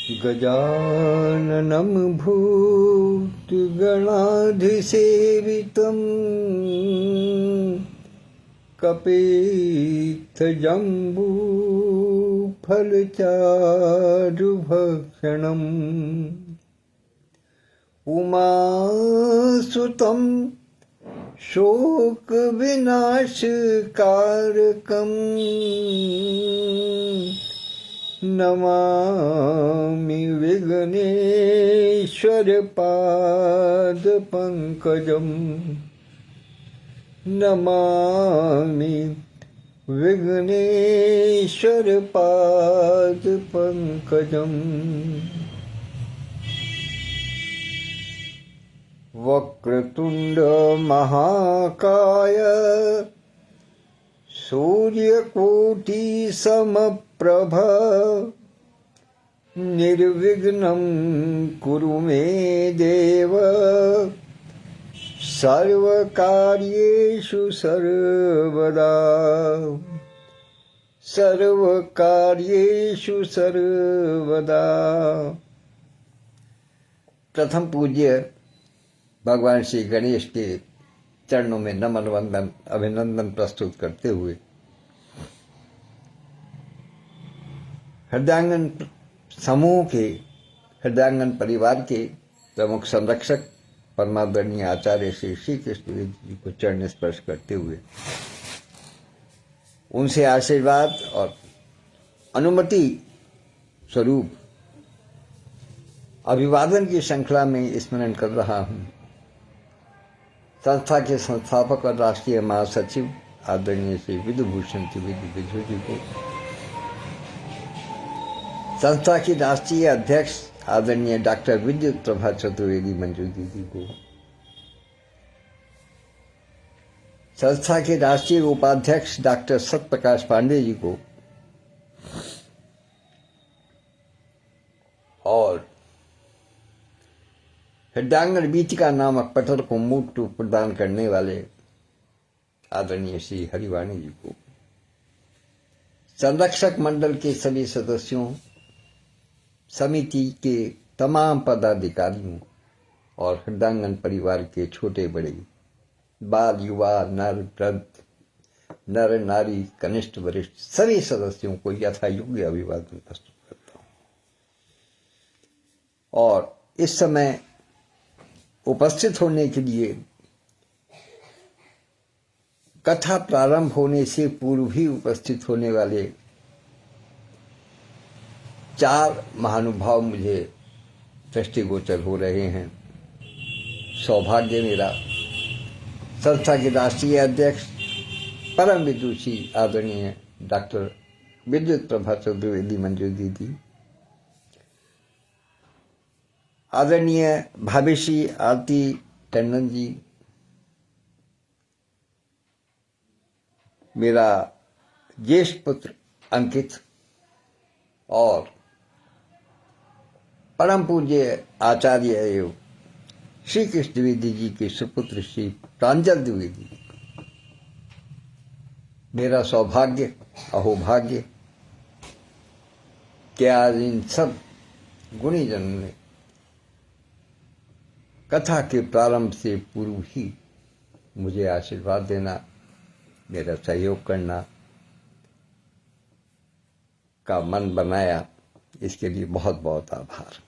गजाननं भूतगणाधिसेवितं कपित्थजम्बूफलचारुभक्षणम् उमासुतं शोकविनाशकारकम् नमामि विघ्नेश्वरपादपङ्कजम् नमामि विघ्नेश्वरपादपङ्कजम्। वक्रतुण्ड महाकाय सूर्यकोटि समप्रभ निर्विघ्नं कुरु मे देव सर्वकार्येषु सर्वदा सर्वकार्येषु सर्वदा। प्रथम पूज्य भगवान श्री गणेश के चरणों में नमन वंदन अभिनंदन प्रस्तुत करते हुए हृदयांगन समूह के हृदयांगन परिवार के प्रमुख संरक्षक परमादरणीय आचार्य श्री कृष्ण जी को चरण स्पर्श करते हुए उनसे आशीर्वाद और अनुमति स्वरूप अभिवादन की श्रृंखला में स्मरण कर रहा हूं संस्था के संस्थापक और राष्ट्रीय महासचिव आदरणीय श्री विधुभूषण त्रिवेदी विधु जी को, संस्था की राष्ट्रीय अध्यक्ष आदरणीय डॉक्टर विद्युत प्रभा चतुर्वेदी मंजू दीदी को, संस्था के राष्ट्रीय उपाध्यक्ष डॉक्टर सत्यप्रकाश पांडे जी को और हृदयांगन बीचिका नामक पटल को मूर्त रूप प्रदान करने वाले आदरणीय श्री हरिवाणी जी को, संरक्षक मंडल के सभी सदस्यों, समिति के तमाम पदाधिकारियों और हृदयांगन परिवार के छोटे बड़े बाल युवा नर वृद्ध नर नारी कनिष्ठ वरिष्ठ सभी सदस्यों को यथा योग्य अभिवादन प्रस्तुत करता हूं। और इस समय उपस्थित होने के लिए कथा प्रारंभ होने से पूर्व ही उपस्थित होने वाले 4 महानुभाव मुझे दृष्टिगोचर हो रहे हैं। सौभाग्य मेरा संस्था के राष्ट्रीय अध्यक्ष परम विदुषी आदरणीय डॉक्टर विद्युत प्रभा चतुर्वेदी मंजू दीदी, आदरणीय भावेशी आरती टंडन जी, मेरा ज्येष्ठ पुत्र अंकित और परम पूज्य आचार्य एवं श्री कृष्ण द्विवेदी जी के सुपुत्र श्री प्रांजल द्विवेदी, मेरा सौभाग्य अहोभाग्य कि आज इन सब गुणीजनों ने कथा के प्रारंभ से पूर्व ही मुझे आशीर्वाद देना, मेरा सहयोग करना का मन बनाया, इसके लिए बहुत बहुत आभार।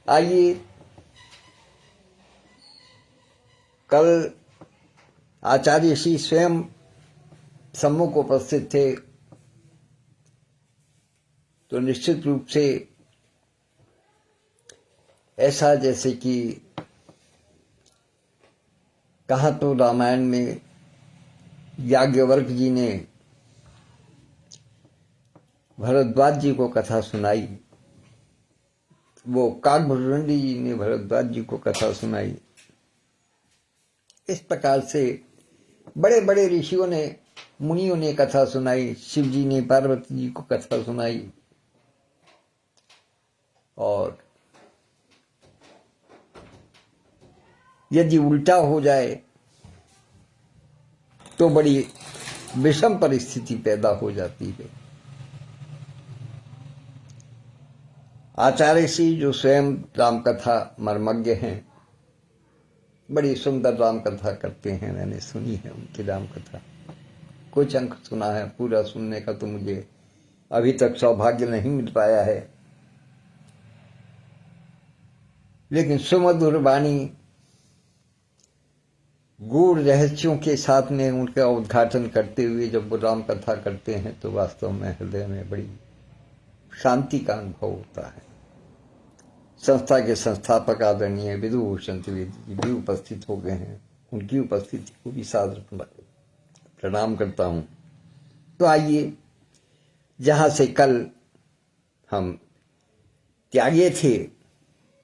आइए, कल आचार्य श्री स्वयं सम्मुख उपस्थित थे, तो निश्चित रूप से ऐसा जैसे कि कहा तो रामायण में याज्ञवल्क्य जी ने भरद्वाज जी को कथा सुनाई, वो काकभुजंडी जी ने भरद्वाज जी को कथा सुनाई। इस प्रकार से बड़े बड़े ऋषियों ने मुनियों ने कथा सुनाई, शिव जी ने पार्वती जी को कथा सुनाई और यदि उल्टा हो जाए तो बड़ी विषम परिस्थिति पैदा हो जाती है। आचार्य श्री जो स्वयं रामकथा मर्मज्ञ हैं, बड़ी सुंदर रामकथा करते हैं, मैंने सुनी है उनकी रामकथा, कुछ अंक सुना है, पूरा सुनने का तो मुझे अभी तक सौभाग्य नहीं मिल पाया है, लेकिन सुमधुर वाणी गूढ़ रहस्यों के साथ में उनका उद्घाटन करते हुए जब वो राम कथा करते हैं तो वास्तव में हृदय में बड़ी शांति का अनुभव होता है। संस्था के संस्थापक आदरणीय विधुभूषण त्रिवेदी जी भी उपस्थित हो गए हैं, उनकी उपस्थिति को भी सादर प्रणाम करता हूं। तो आइए, जहां से कल हम त्यागे थे,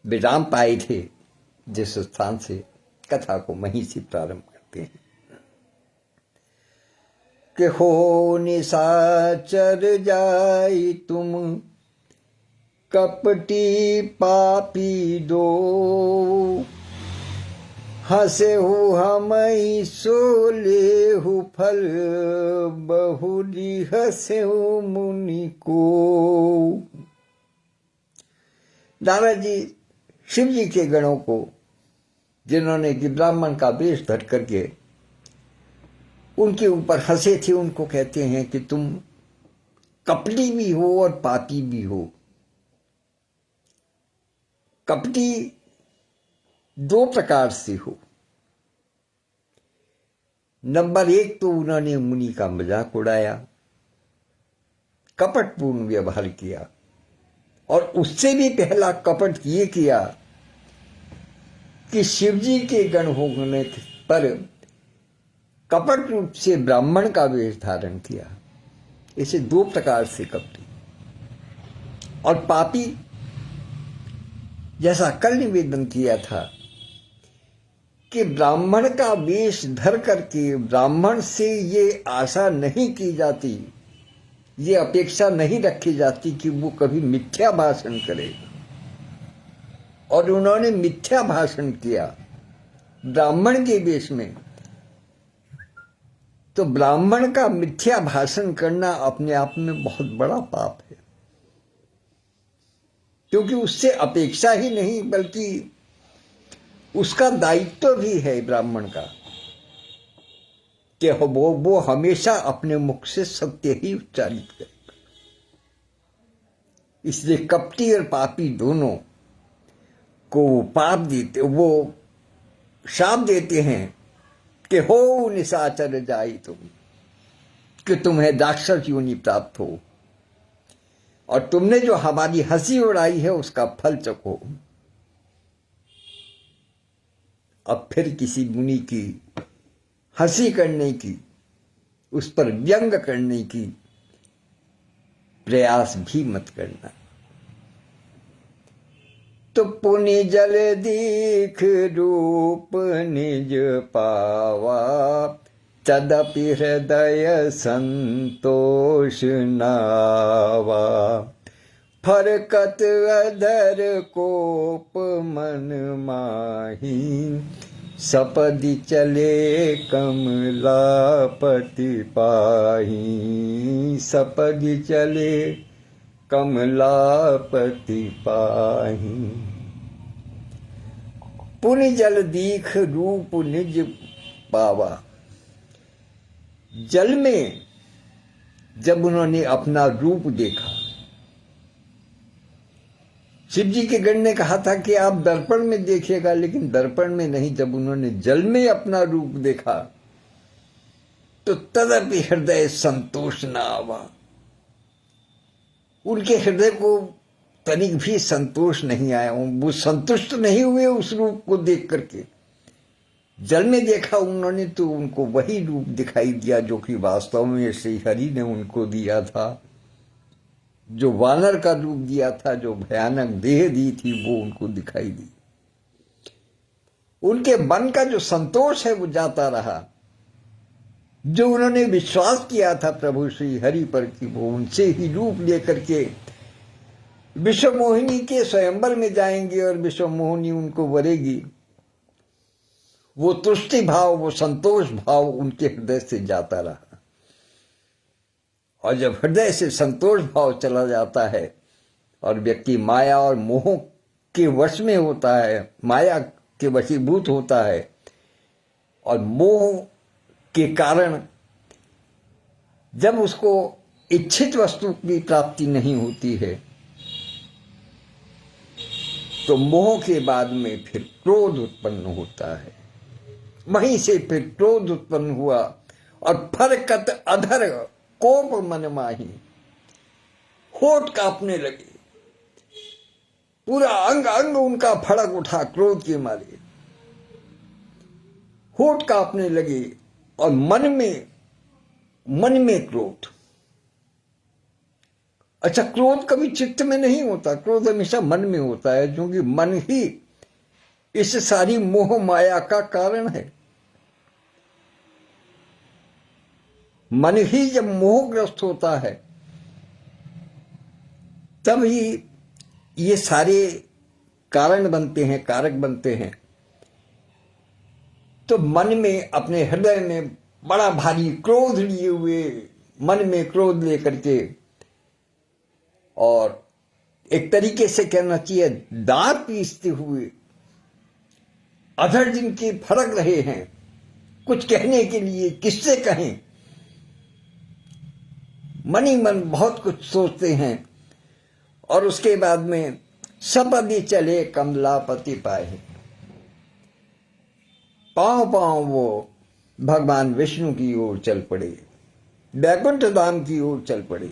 विराम पाए थे, जिस स्थान से कथा को वहीं से प्रारंभ करते हैं कि हो निशाचर जाई तुम कपटी पापी दो, हसे हु हमई सोले हु फल बहुली हसे हु मुनि को। नारद जी शिव जी के गणों को, जिन्होंने कि ब्राह्मण का वेश धर करके उनके ऊपर हंसे थे, उनको कहते हैं कि तुम कपटी भी हो और पापी भी हो। कपटी दो प्रकार से हो। नंबर एक तो उन्होंने मुनि का मजाक उड़ाया, कपटपूर्ण व्यवहार किया, और उससे भी पहला कपट ये किया कि शिवजी के गण होने पर कपट रूप से ब्राह्मण का वेश धारण किया। इसे दो प्रकार से कपटी और पापी, जैसा कल निवेदन किया था कि ब्राह्मण का वेश धर करके ब्राह्मण से ये आशा नहीं की जाती, ये अपेक्षा नहीं रखी जाती कि वो कभी मिथ्या भाषण करे, और उन्होंने मिथ्या भाषण किया ब्राह्मण के वेश में। तो ब्राह्मण का मिथ्या भाषण करना अपने आप में बहुत बड़ा पाप है, क्योंकि उससे अपेक्षा ही नहीं बल्कि उसका दायित्व भी है ब्राह्मण का कि वो हमेशा अपने मुख से सत्य ही उच्चारित करे। इसलिए कपटी और पापी दोनों को पाप देते, वो शाप देते हैं कि हो निशाचर जाई तुम, कि तुम्हें राक्षस योनि प्राप्त हो, और तुमने जो हमारी हंसी उड़ाई है उसका फल चखो। अब फिर किसी मुनि की हंसी करने की, उस पर व्यंग करने की प्रयास भी मत करना। तो पुनि जल दीख रूप निज पावा, तदपि हृदय संतोष नावा। फरकत अधर कोप मन माही, सपदि चले कमलापति पाही। सपदि चले कमलापति पाही। पुनि जल दीख रूप निज पावा। जल में जब उन्होंने अपना रूप देखा, शिव जी के गण ने कहा था कि आप दर्पण में देखिएगा, लेकिन दर्पण में नहीं, जब उन्होंने जल में अपना रूप देखा तो तदपि हृदय संतोष न आवा। उनके हृदय को तनिक भी संतोष नहीं आया, वो संतुष्ट नहीं हुए उस रूप को देख करके। जल में देखा उन्होंने तो उनको वही रूप दिखाई दिया जो कि वास्तव में श्री हरि ने उनको दिया था, जो वानर का रूप दिया था, जो भयानक देह दी थी, वो उनको दिखाई दी। उनके मन का जो संतोष है वो जाता रहा। जो उन्होंने विश्वास किया था प्रभु श्री हरि पर कि वो उनसे ही रूप लेकर के विश्व मोहिनी के स्वयंवर में जाएंगे और विश्व मोहिनी उनको वरेगी, वो तुष्टि भाव, वो संतोष भाव उनके हृदय से जाता रहा। और जब हृदय से संतोष भाव चला जाता है और व्यक्ति माया और मोह के वश में होता है, माया के वशीभूत होता है, और मोह के कारण जब उसको इच्छित वस्तु की प्राप्ति नहीं होती है तो मोह के बाद में फिर क्रोध उत्पन्न होता है। वहीं से फिर क्रोध उत्पन्न हुआ और फरकत अधर कोप मन माही, होठ कांपने लगे, पूरा अंग अंग उनका फड़क उठा क्रोध के मारे, होठ कांपने लगे और मन में क्रोध। अच्छा, क्रोध कभी चित्त में नहीं होता, क्रोध हमेशा मन में होता है, क्योंकि मन ही इस सारी मोह माया का कारण है। मन ही जब मोहग्रस्त होता है तब ही ये सारे कारण बनते हैं, कारक बनते हैं। तो मन में, अपने हृदय में बड़ा भारी क्रोध लिए हुए, मन में क्रोध लेकर के, और एक तरीके से कहना चाहिए दांत पीसते हुए अधर जिनके फड़क रहे हैं, कुछ कहने के लिए किससे कहें, मन ही मन बहुत कुछ सोचते हैं। और उसके बाद में सपदि चले कमलापति पाए, पांव पांव वो भगवान विष्णु की ओर चल पड़े, वैकुंठ धाम की ओर चल पड़े।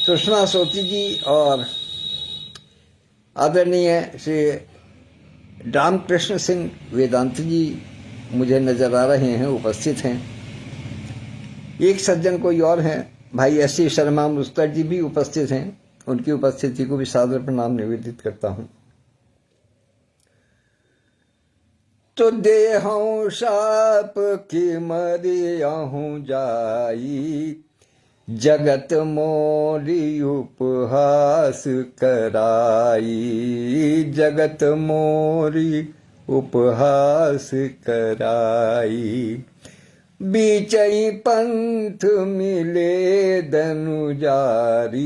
सुषमा सोती जी और आदरणीय श्री रामकृष्ण सिंह वेदांत जी मुझे नजर आ रहे हैं, उपस्थित हैं। एक सज्जन कोई और हैं, भाई एस.सी. शर्मा मुस्तर जी भी उपस्थित हैं। उनकी उपस्थिति को भी सादर प्रणाम निवेदित करता हूं। तो देहूं शाप की मरियाहूं जाई, जगत मोरी उपहास कराई, जगत मोरी उपहास कराई। बीचई पंथ मिले धनुजारी,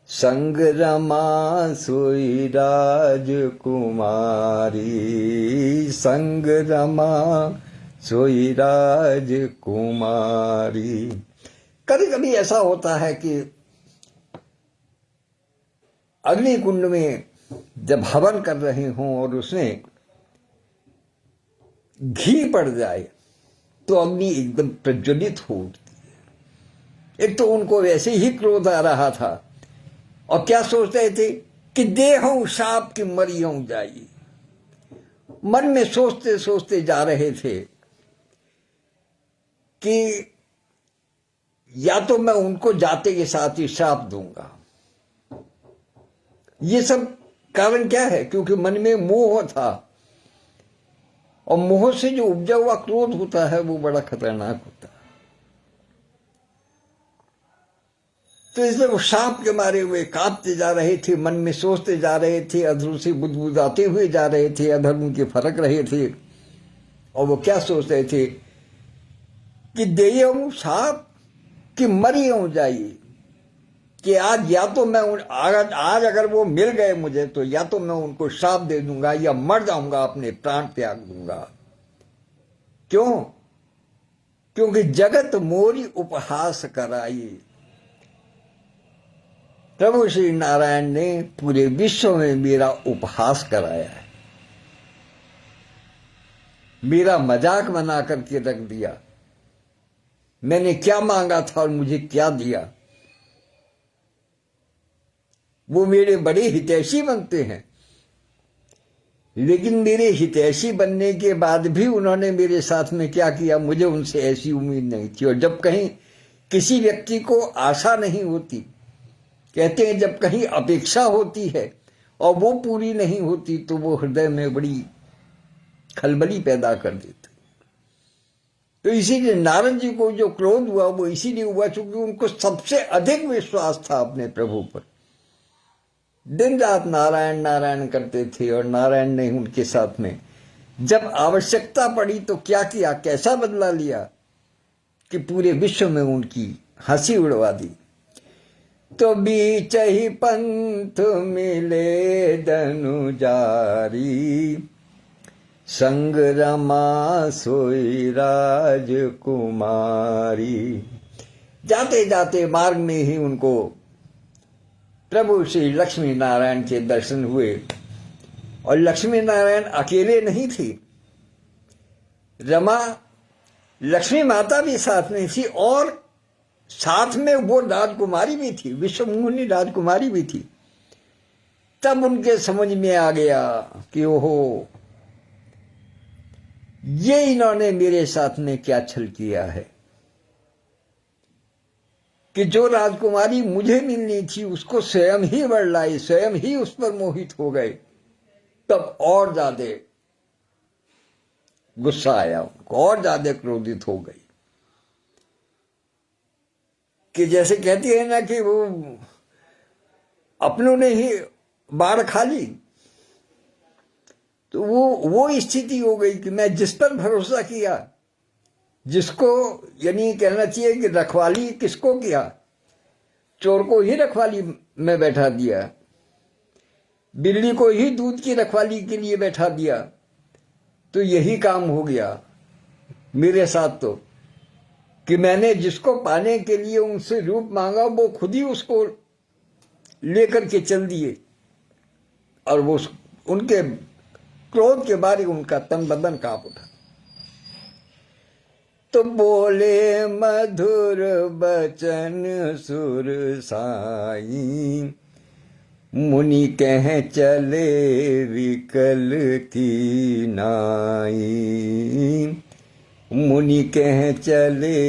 संग रमा सोई राजकुमारी, संग रमा सोई राजकुमारी। कभी कभी ऐसा होता है कि अग्नि कुंड में जब हवन कर रहे हों और उसमें घी पड़ जाए तो अग्नि एकदम प्रज्वलित हो उठती है। एक तो उनको वैसे ही क्रोध आ रहा था और क्या सोच रहे थे कि देहूं शाप की मरियों जाई, मन में सोचते सोचते जा रहे थे कि या तो मैं उनको जाते के साथ ही शाप दूंगा। ये सब कारण क्या है? क्योंकि मन में मोह था, और मोह से जो उपजा हुआ क्रोध होता है वो बड़ा खतरनाक होता है। तो इसलिए वो शाप के मारे हुए कांपते जा रहे थे, मन में सोचते जा रहे थे, अधरों से बुदबुदाते हुए जा रहे थे, अधर उनके फरक रहे थे। और वो क्या सोच रहे थे कि देहूं शाप कि मरी हो जाइए, कि आज या तो मैं आज अगर वो मिल गए मुझे तो या तो मैं उनको शाप दे दूंगा या मर जाऊंगा, अपने प्राण त्याग दूंगा। क्यों? क्योंकि जगत मोरी उपहास कराई। प्रभु श्री नारायण ने पूरे विश्व में मेरा उपहास कराया है, मेरा मजाक बना करके रख दिया। मैंने क्या मांगा था और मुझे क्या दिया। वो मेरे बड़े हितैषी बनते हैं, लेकिन मेरे हितैषी बनने के बाद भी उन्होंने मेरे साथ में क्या किया, मुझे उनसे ऐसी उम्मीद नहीं थी। और जब कहीं किसी व्यक्ति को आशा नहीं होती, कहते हैं जब कहीं अपेक्षा होती है और वो पूरी नहीं होती तो वो हृदय में बड़ी खलबली पैदा कर देती। तो इसीलिए नारद जी को जो क्रोध हुआ वो इसीलिए हुआ क्योंकि उनको सबसे अधिक विश्वास था अपने प्रभु पर। दिन रात नारायण नारायण करते थे और नारायण ने उनके साथ में जब आवश्यकता पड़ी तो क्या किया, कैसा बदला लिया कि पूरे विश्व में उनकी हंसी उड़वा दी। तो बीच ही पंथ मिले धनुजारी, संग रमा सोई राजकुमारी। जाते जाते मार्ग में ही उनको प्रभु श्री लक्ष्मी नारायण के दर्शन हुए। और लक्ष्मी नारायण अकेले नहीं थी, रमा लक्ष्मी माता भी साथ में थी, और साथ में वो राजकुमारी भी थी, विश्वमोहिनी राजकुमारी भी थी। तब उनके समझ में आ गया कि ओहो, ये इन्होंने मेरे साथ में क्या छल किया है कि जो राजकुमारी मुझे मिलनी थी उसको स्वयं ही वर्लाई, स्वयं ही उस पर मोहित हो गए। तब और ज्यादा गुस्सा आया उनको, और ज्यादा क्रोधित हो गई कि जैसे कहती है ना कि वो अपनों ने ही बाढ़ खा ली। तो वो स्थिति हो गई कि मैं जिस पर भरोसा किया, जिसको यानी कहना चाहिए कि रखवाली किसको किया, चोर को ही रखवाली में बैठा दिया, बिल्ली को ही दूध की रखवाली के लिए बैठा दिया। तो यही काम हो गया मेरे साथ, तो कि मैंने जिसको पाने के लिए उनसे रूप मांगा वो खुद ही उसको लेकर के चल दिए, और वो उनके क्रोध के बारे उनका तन बदन कांप उठा। तो बोले मधुर बचन सुर साई, मुनि कह चले विकल की नाई, मुनि कह चले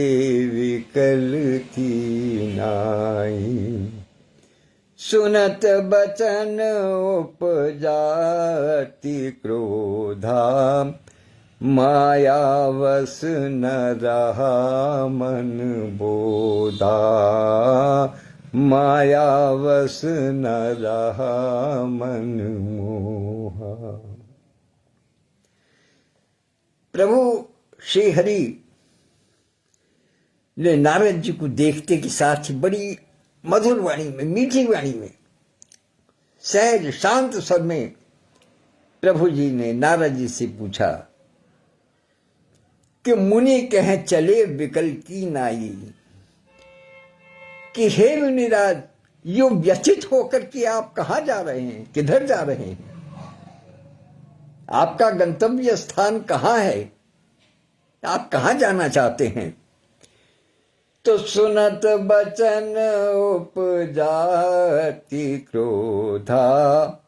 विकल की नाई। सुनत बचन उपजाति क्रोधा, मायावश न रहा मन बोधा, मायावश न रहा मन मोहा। प्रभु श्री हरि ने नारद जी को देखते के साथ बड़ी मधुर वाणी में, मीठी वाणी में, सहज शांत स्वर में प्रभु जी ने नारद जी से पूछा कि मुनि कह चले विकल की नाई, कि हे मुनिराज, यो व्यथित होकर कि आप कहां जा रहे हैं, किधर जा रहे हैं, आपका गंतव्य स्थान कहां है, आप कहां जाना चाहते हैं। तो सुनत बचन उपजाति क्रोधा,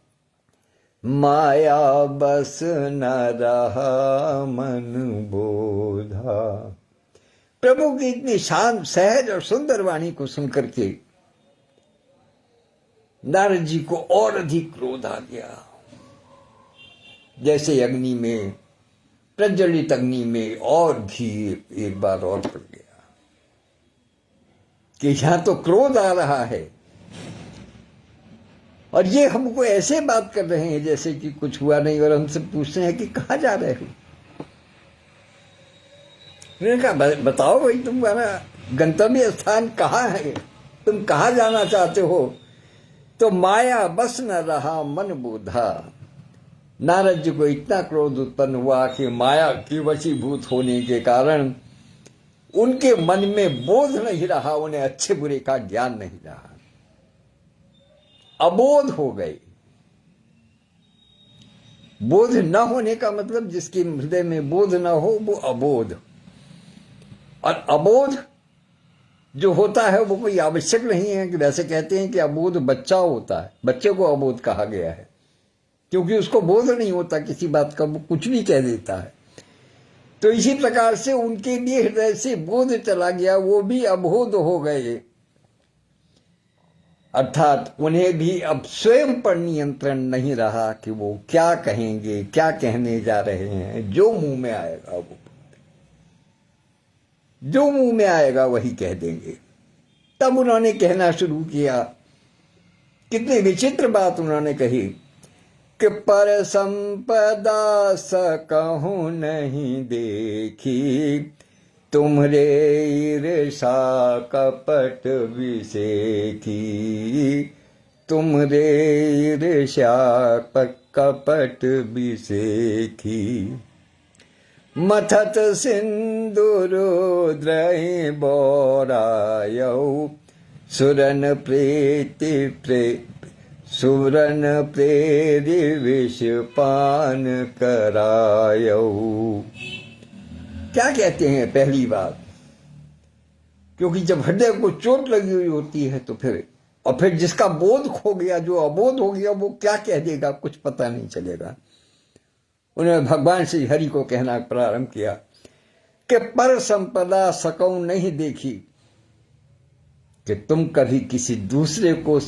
माया बस न रहा मन बोधा। प्रभु की इतनी शांत, सहज और सुंदर वाणी को सुनकर के नारद जी को और अधिक क्रोध आ गया। जैसे अग्नि में, प्रज्वलित अग्नि में और घी एक बार और पड़ गया कि यहां तो क्रोध आ रहा है, और ये हमको ऐसे बात कर रहे हैं जैसे कि कुछ हुआ नहीं, और हमसे पूछते हैं कि कहां जा रहे हो। मैंने कहा बताओ भाई, तुम्हारा गंतव्य स्थान कहां है, तुम कहां जाना चाहते हो। तो माया बस न रहा मन बोधा। नारद जी को इतना क्रोध उत्पन्न हुआ कि माया की वशीभूत होने के कारण उनके मन में बोध नहीं रहा, उन्हें अच्छे बुरे का ज्ञान नहीं रहा, अबोध हो गए। बोध न होने का मतलब जिसके हृदय में बोध न हो वो अबोध, और अबोध जो होता है वो कोई आवश्यक नहीं है कि वैसे कहते हैं कि अबोध बच्चा होता है, बच्चे को अबोध कहा गया है क्योंकि उसको बोध नहीं होता किसी बात का, वो कुछ भी कह देता है। तो इसी प्रकार से उनके भी हृदय से बोध चला गया, वो भी अबोध हो गए, अर्थात उन्हें भी अब स्वयं पर नियंत्रण नहीं रहा कि वो क्या कहेंगे, क्या कहने जा रहे हैं। जो मुंह में आएगा वो, जो मुंह में आएगा वही कह देंगे। तब उन्होंने कहना शुरू किया, कितनी विचित्र बात उन्होंने कही कि पर संपदा सकहूं नहीं देखी, तुम्हरे ईर्षा कपट विषेखी, तुम्हरे ईर्ष्या कपट विषेखी। मथत सिंदूरुद्रहि बोरायौ, सुरन प्रेरि विषपान करायौ। क्या कहते हैं पहली बात, क्योंकि जब हृदय को चोट लगी हुई होती है तो फिर जिसका बोध खो गया, जो अबोध हो गया, वो क्या कह देगा कुछ पता नहीं चलेगा। उन्होंने भगवान श्री हरि को कहना प्रारंभ किया कि पर संपदा सकौ नहीं देखी, कि तुम कभी किसी दूसरे को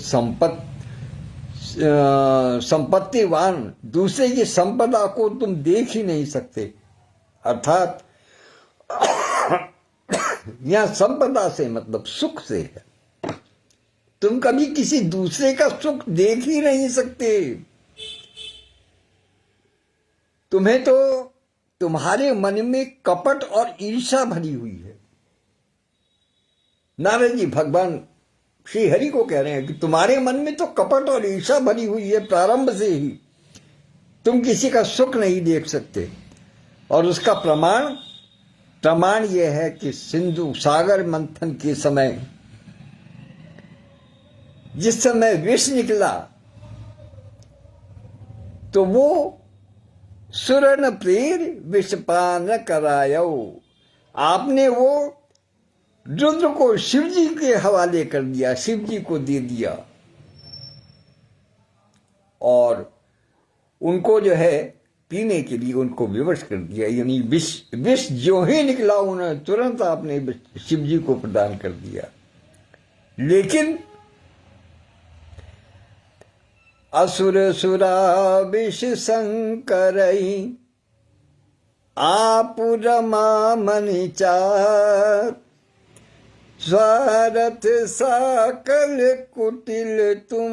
संपत्तिवान, दूसरे की संपदा को तुम देख ही नहीं सकते। अर्थात यहां संपदा से मतलब सुख से है। तुम कभी किसी दूसरे का सुख देख ही नहीं सकते। तुम्हें तो तुम्हारे मन में कपट और ईर्ष्या भरी हुई है। नारद जी भगवान श्री हरि को कह रहे हैं कि तुम्हारे मन में तो कपट और ईर्ष्या भरी हुई है प्रारंभ से ही। तुम किसी का सुख नहीं देख सकते। और उसका प्रमाण यह है कि सिंधु सागर मंथन के समय जिस समय विष निकला तो वो सुरन प्रेर विषपान करायो, आपने वो रुद्र को शिव जी के हवाले कर दिया, शिव जी को दे दिया और उनको जो है पीने के लिए उनको विवश कर दिया। यानी विष जो ही निकला उन्होंने तुरंत आपने शिव जी को प्रदान कर दिया। लेकिन असुर सुरा विष संकरई, आप रमा मनि चार, स्वारथ साकल कुटिल तुम,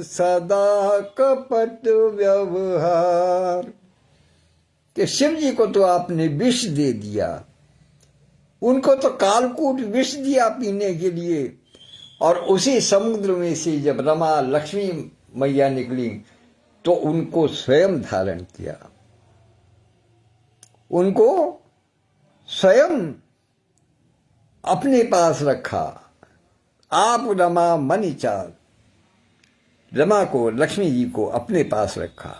सदा कपट व्यवहार। कि शिव जी को तो आपने विष दे दिया, उनको तो कालकूट विष दिया पीने के लिए। और उसी समुद्र में से जब रमा लक्ष्मी मैया निकली तो उनको स्वयं धारण किया, उनको स्वयं अपने पास रखा। आप रमा मनि चार, रमा को, लक्ष्मी जी को अपने पास रखा।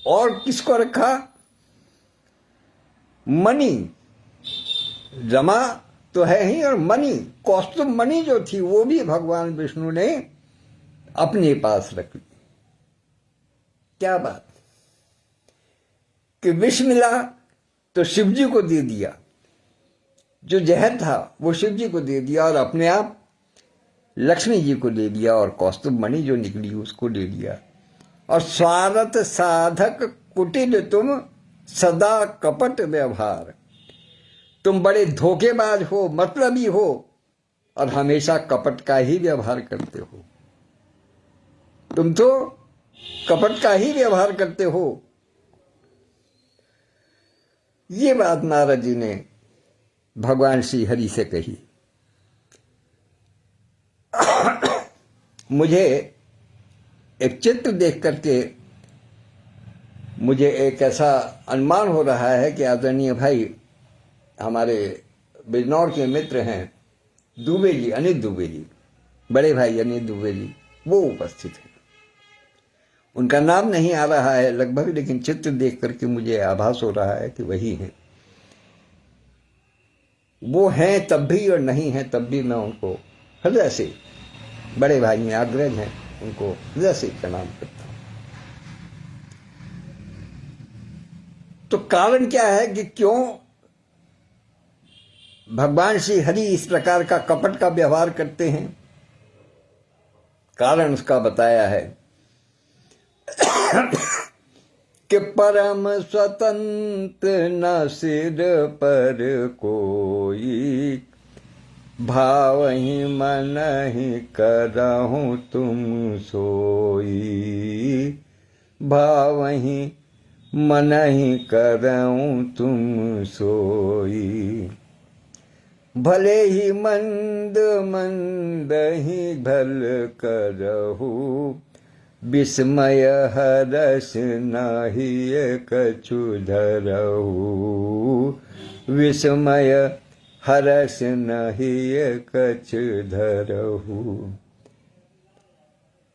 और किसको रखा? मणि, रमा तो है ही, और मणि, कौस्तुभ मणि जो थी वो भी भगवान विष्णु ने अपने पास रख ली। क्या बात कि विष मिला तो शिव जी को दे दिया, जो जहर था वो शिव जी को दे दिया और अपने आप लक्ष्मी जी को दे दिया, और कौस्तुभ मणि जो निकली उसको दे दिया। और स्वार्थ साधक कुटिल तुम, सदा कपट व्यवहार। तुम बड़े धोखेबाज हो, मतलबी हो और हमेशा कपट का ही व्यवहार करते हो। तुम तो कपट का ही व्यवहार करते हो। ये बात नारद जी ने भगवान श्री हरि से कही। मुझे एक चित्र देख करके मुझे एक ऐसा अनुमान हो रहा है कि आदरणीय भाई हमारे बिजनौर के मित्र हैं दुबे जी, अनिल दुबे जी, बड़े भाई अनिल दुबे जी, वो उपस्थित हैं। उनका नाम नहीं आ रहा है लगभग, लेकिन चित्र देख करके मुझे आभास हो रहा है कि वही है। वो हैं तब भी और नहीं हैं तब भी मैं उनको हृदय से, बड़े भाई में आग्रह है, उनको हृदय से प्रणाम करता हूं। तो कारण क्या है कि क्यों भगवान श्री हरि इस प्रकार का कपट का व्यवहार करते हैं? कारण उसका बताया है कि परम स्वतंत्र न सिर पर कोई, भावहि मन ही करहु तुम सोई, भावहि मनहि करऊं तुम सोई। भले ही मंद मंद ही भल करहु, विस्मय हरस नाही कछु धरहु। विस्मय हरस नहीं कछु धरहु।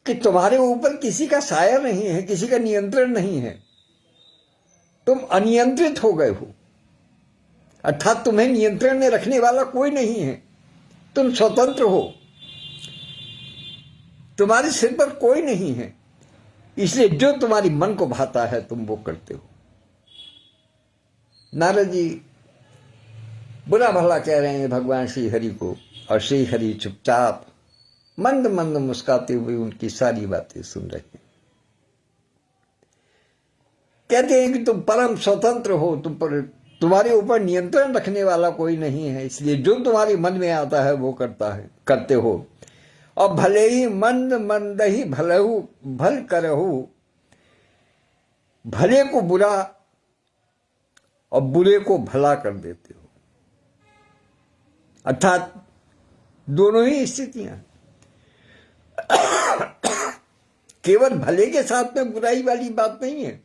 कि तुम्हारे ऊपर किसी का साया नहीं है, किसी का नियंत्रण नहीं है, तुम अनियंत्रित हो गए हो, अर्थात तुम्हें नियंत्रण में रखने वाला कोई नहीं है, तुम स्वतंत्र हो, तुम्हारे सिर पर कोई नहीं है, इसलिए जो तुम्हारी मन को भाता है तुम वो करते हो। नारद जी बुरा भला कह रहे हैं भगवान श्री हरि को, और श्री हरि चुपचाप मंद मंद मुस्काते हुए उनकी सारी बातें सुन रहे हैं। कहते हैं कि तुम परम स्वतंत्र हो, तुम्हारे ऊपर नियंत्रण रखने वाला कोई नहीं है, इसलिए जो तुम्हारे मन में आता है वो करते हो। और भले ही मंद मंद ही भलहु भल करहु, भले को बुरा और बुरे को भला कर देते हो, अर्थात दोनों ही स्थितियां। केवल भले के साथ में बुराई वाली बात नहीं है,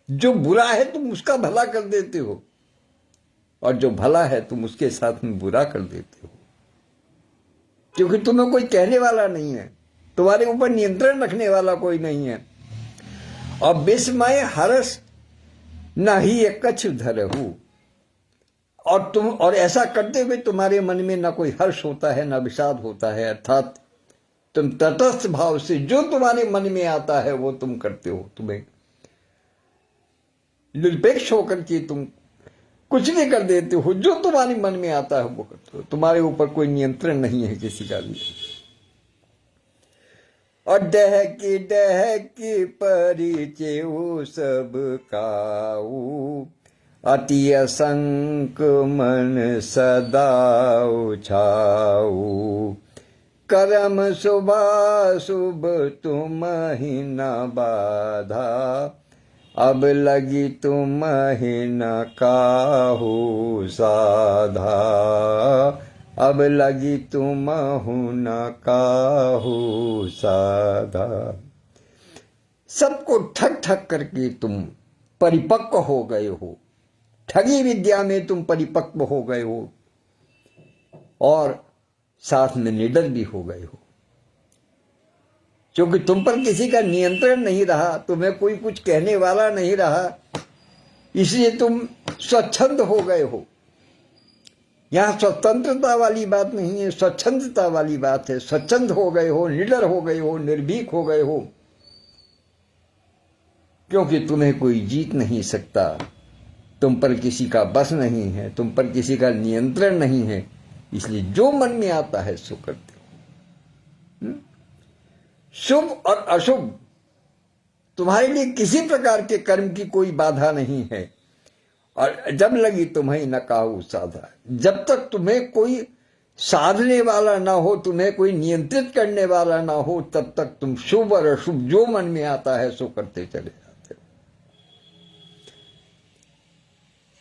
जो बुरा है तुम उसका भला कर देते हो, और जो भला है तुम उसके साथ में बुरा कर देते हो, क्योंकि तुम्हें कोई कहने वाला नहीं है, तुम्हारे ऊपर नियंत्रण रखने वाला कोई नहीं है। और विस्मय हर्ष नहीं कछु धरहु, और ऐसा करते हुए तुम्हारे मन में ना कोई हर्ष होता है ना विषाद होता है, अर्थात तुम तटस्थ भाव से जो तुम्हारे मन में आता है वो तुम करते हो। तुम्हें निरपेक्ष होकर के तुम कुछ भी कर देते हो, जो तुम्हारे मन में आता है वो करते हो, तुम्हारे ऊपर कोई नियंत्रण नहीं है किसी का भी। और डहकी परिचय सब काऊ, अति असंक मन सदा छाऊ। करम शुभाशुभ तुम ही न बाधा, अब लगी तुम ही न काहू साधा। अब लगी तुम हूं न काहू साधा। सबको ठग ठग करके तुम परिपक्व हो गए हो, ठगी विद्या में तुम परिपक्व हो गए हो, और साथ में निडर भी हो गए हो, क्योंकि तुम पर किसी का नियंत्रण नहीं रहा, तुम्हें कोई कुछ कहने वाला नहीं रहा, इसलिए तुम स्वच्छंद हो गए हो। यहां स्वतंत्रता वाली बात नहीं है, स्वच्छंदता वाली बात है। स्वच्छंद हो गए हो, निडर हो गए हो, निर्भीक हो गए हो, क्योंकि तुम्हें कोई जीत नहीं सकता, तुम पर किसी का बस नहीं है, तुम पर किसी का नियंत्रण नहीं है, इसलिए जो मन में आता है सो करते हो। शुभ और अशुभ तुम्हारे लिए किसी प्रकार के कर्म की कोई बाधा नहीं है। और जब लगी तुम्हें न काहू साधा, जब तक तुम्हें कोई साधने वाला ना हो, तुम्हें कोई नियंत्रित करने वाला ना हो, तब तक तुम शुभ और अशुभ जो मन में आता है सो करते चले जाते हो।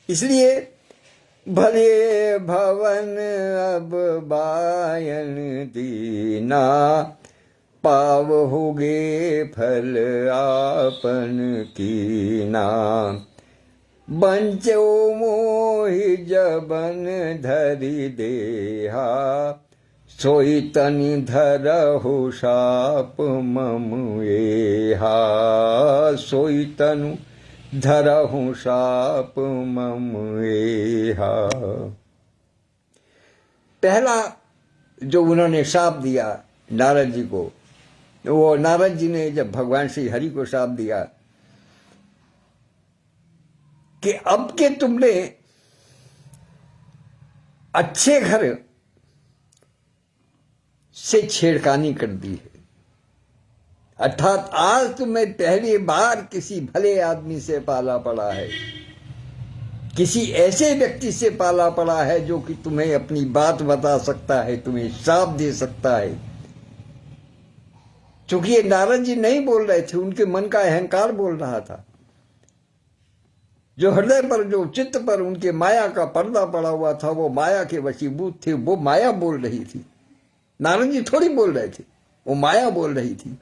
इसलिए भले भवन अब बायन दीना, पावहुगे फल आपन कीना। बंचो मोहि जबन धरि देहा, सोई तनि धरहु शाप मम एहा। सोई तनु धरहु शाप मम एहा। पहला जो उन्होंने शाप दिया नारद जी को, वो नारद जी ने जब भगवान श्री हरि को शाप दिया कि अब के तुमने अच्छे घर से छेड़खानी कर दी है, अर्थात आज तुम्हें पहली बार किसी भले आदमी से पाला पड़ा है, किसी ऐसे व्यक्ति से पाला पड़ा है जो कि तुम्हें अपनी बात बता सकता है, तुम्हें श्राप दे सकता है। क्योंकि ये नारद जी नहीं बोल रहे थे, उनके मन का अहंकार बोल रहा था। जो हृदय पर, जो चित्त पर उनके माया का पर्दा पड़ा हुआ था, वो माया के वशीभूत थे। वो माया बोल रही थी, नारद जी थोड़ी बोल रहे थे, वो माया बोल रही थी।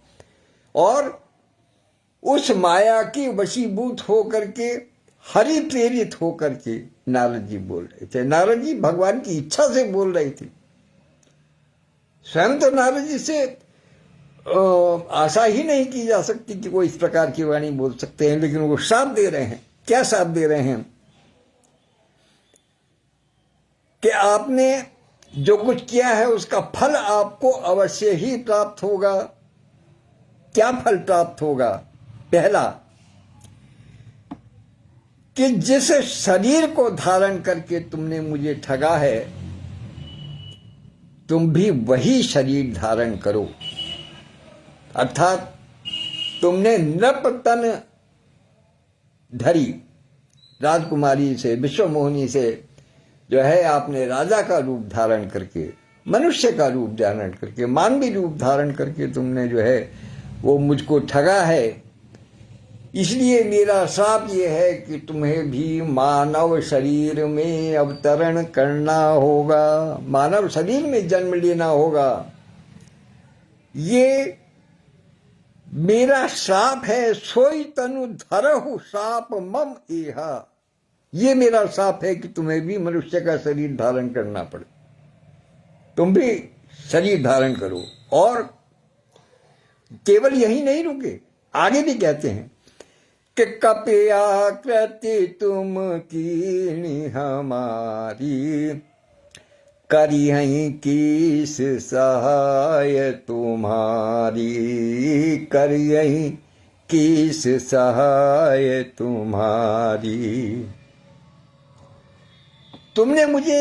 और उस माया की वशीभूत होकर के, हरि प्रेरित होकर के नारद जी बोल रहे थे। नारद जी भगवान की इच्छा से बोल रहे थे। स्वयं तो नारद जी से आशा ही नहीं की जा सकती कि वो इस प्रकार की वाणी बोल सकते हैं, लेकिन वो शाप दे रहे हैं। क्या शाप दे रहे हैं? कि आपने जो कुछ किया है उसका फल आपको अवश्य ही प्राप्त होगा। क्या फल प्राप्त होगा? पहला, कि जिस शरीर को धारण करके तुमने मुझे ठगा है, तुम भी वही शरीर धारण करो। अर्थात तुमने नृप तन धरी, राजकुमारी से, विश्वमोहिनी से जो है आपने राजा का रूप धारण करके, मनुष्य का रूप धारण करके, मानवीय रूप धारण करके तुमने जो है वो मुझको ठगा है। इसलिए मेरा श्राप ये है कि तुम्हें भी मानव शरीर में अवतरण करना होगा, मानव शरीर में जन्म लेना होगा। ये मेरा श्राप है। सोई तनु धरहु श्राप मम एहा। ये मेरा श्राप है कि तुम्हें भी मनुष्य का शरीर धारण करना पड़े, तुम भी शरीर धारण करो। और केवल यही नहीं रुके, आगे भी कहते हैं कि कपयाकृति तुम कीनी हमारी, करियहि कीस सहाय तुम्हारी, करियहि कीस सहाय तुम्हारी। तुमने मुझे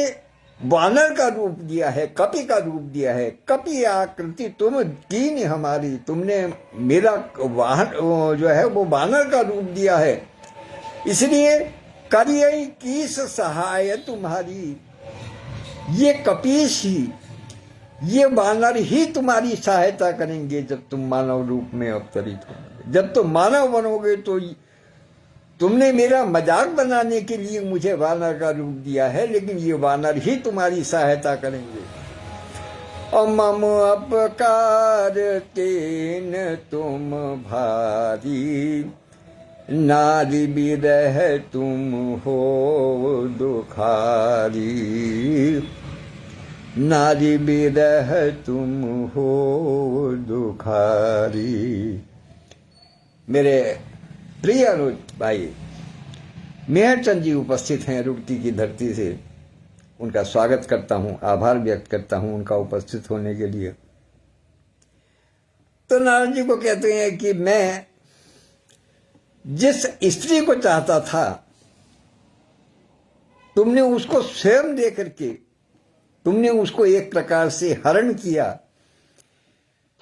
वानर का रूप दिया है, कपि का रूप दिया है। कपि आकृति तुम कीन हमारी, तुमने मेरा वाहन जो है वो वानर का रूप दिया है। इसलिए करियहि कीस सहाय तुम्हारी, ये कपीश ही, ये वानर ही तुम्हारी सहायता करेंगे जब तुम मानव रूप में अवतरित होगे। जब तुम मानव बनोगे तो तुमने मेरा मजाक बनाने के लिए मुझे वानर का रूप दिया है, लेकिन ये वानर ही तुम्हारी सहायता करेंगे। मम अपकार तेन तुम भारी, नारी बिरह तुम हो दुखारी, नारी बिरह तुम हो दुखारी। मेरे प्रिय अनुज भाई मेहरचंद जी उपस्थित हैं रुड़की की धरती से। उनका स्वागत करता हूं, आभार व्यक्त करता हूं उनका उपस्थित होने के लिए। तो नारद जी को कहते हैं कि मैं जिस स्त्री को चाहता था, तुमने उसको स्वयं दे करके तुमने उसको एक प्रकार से हरण किया।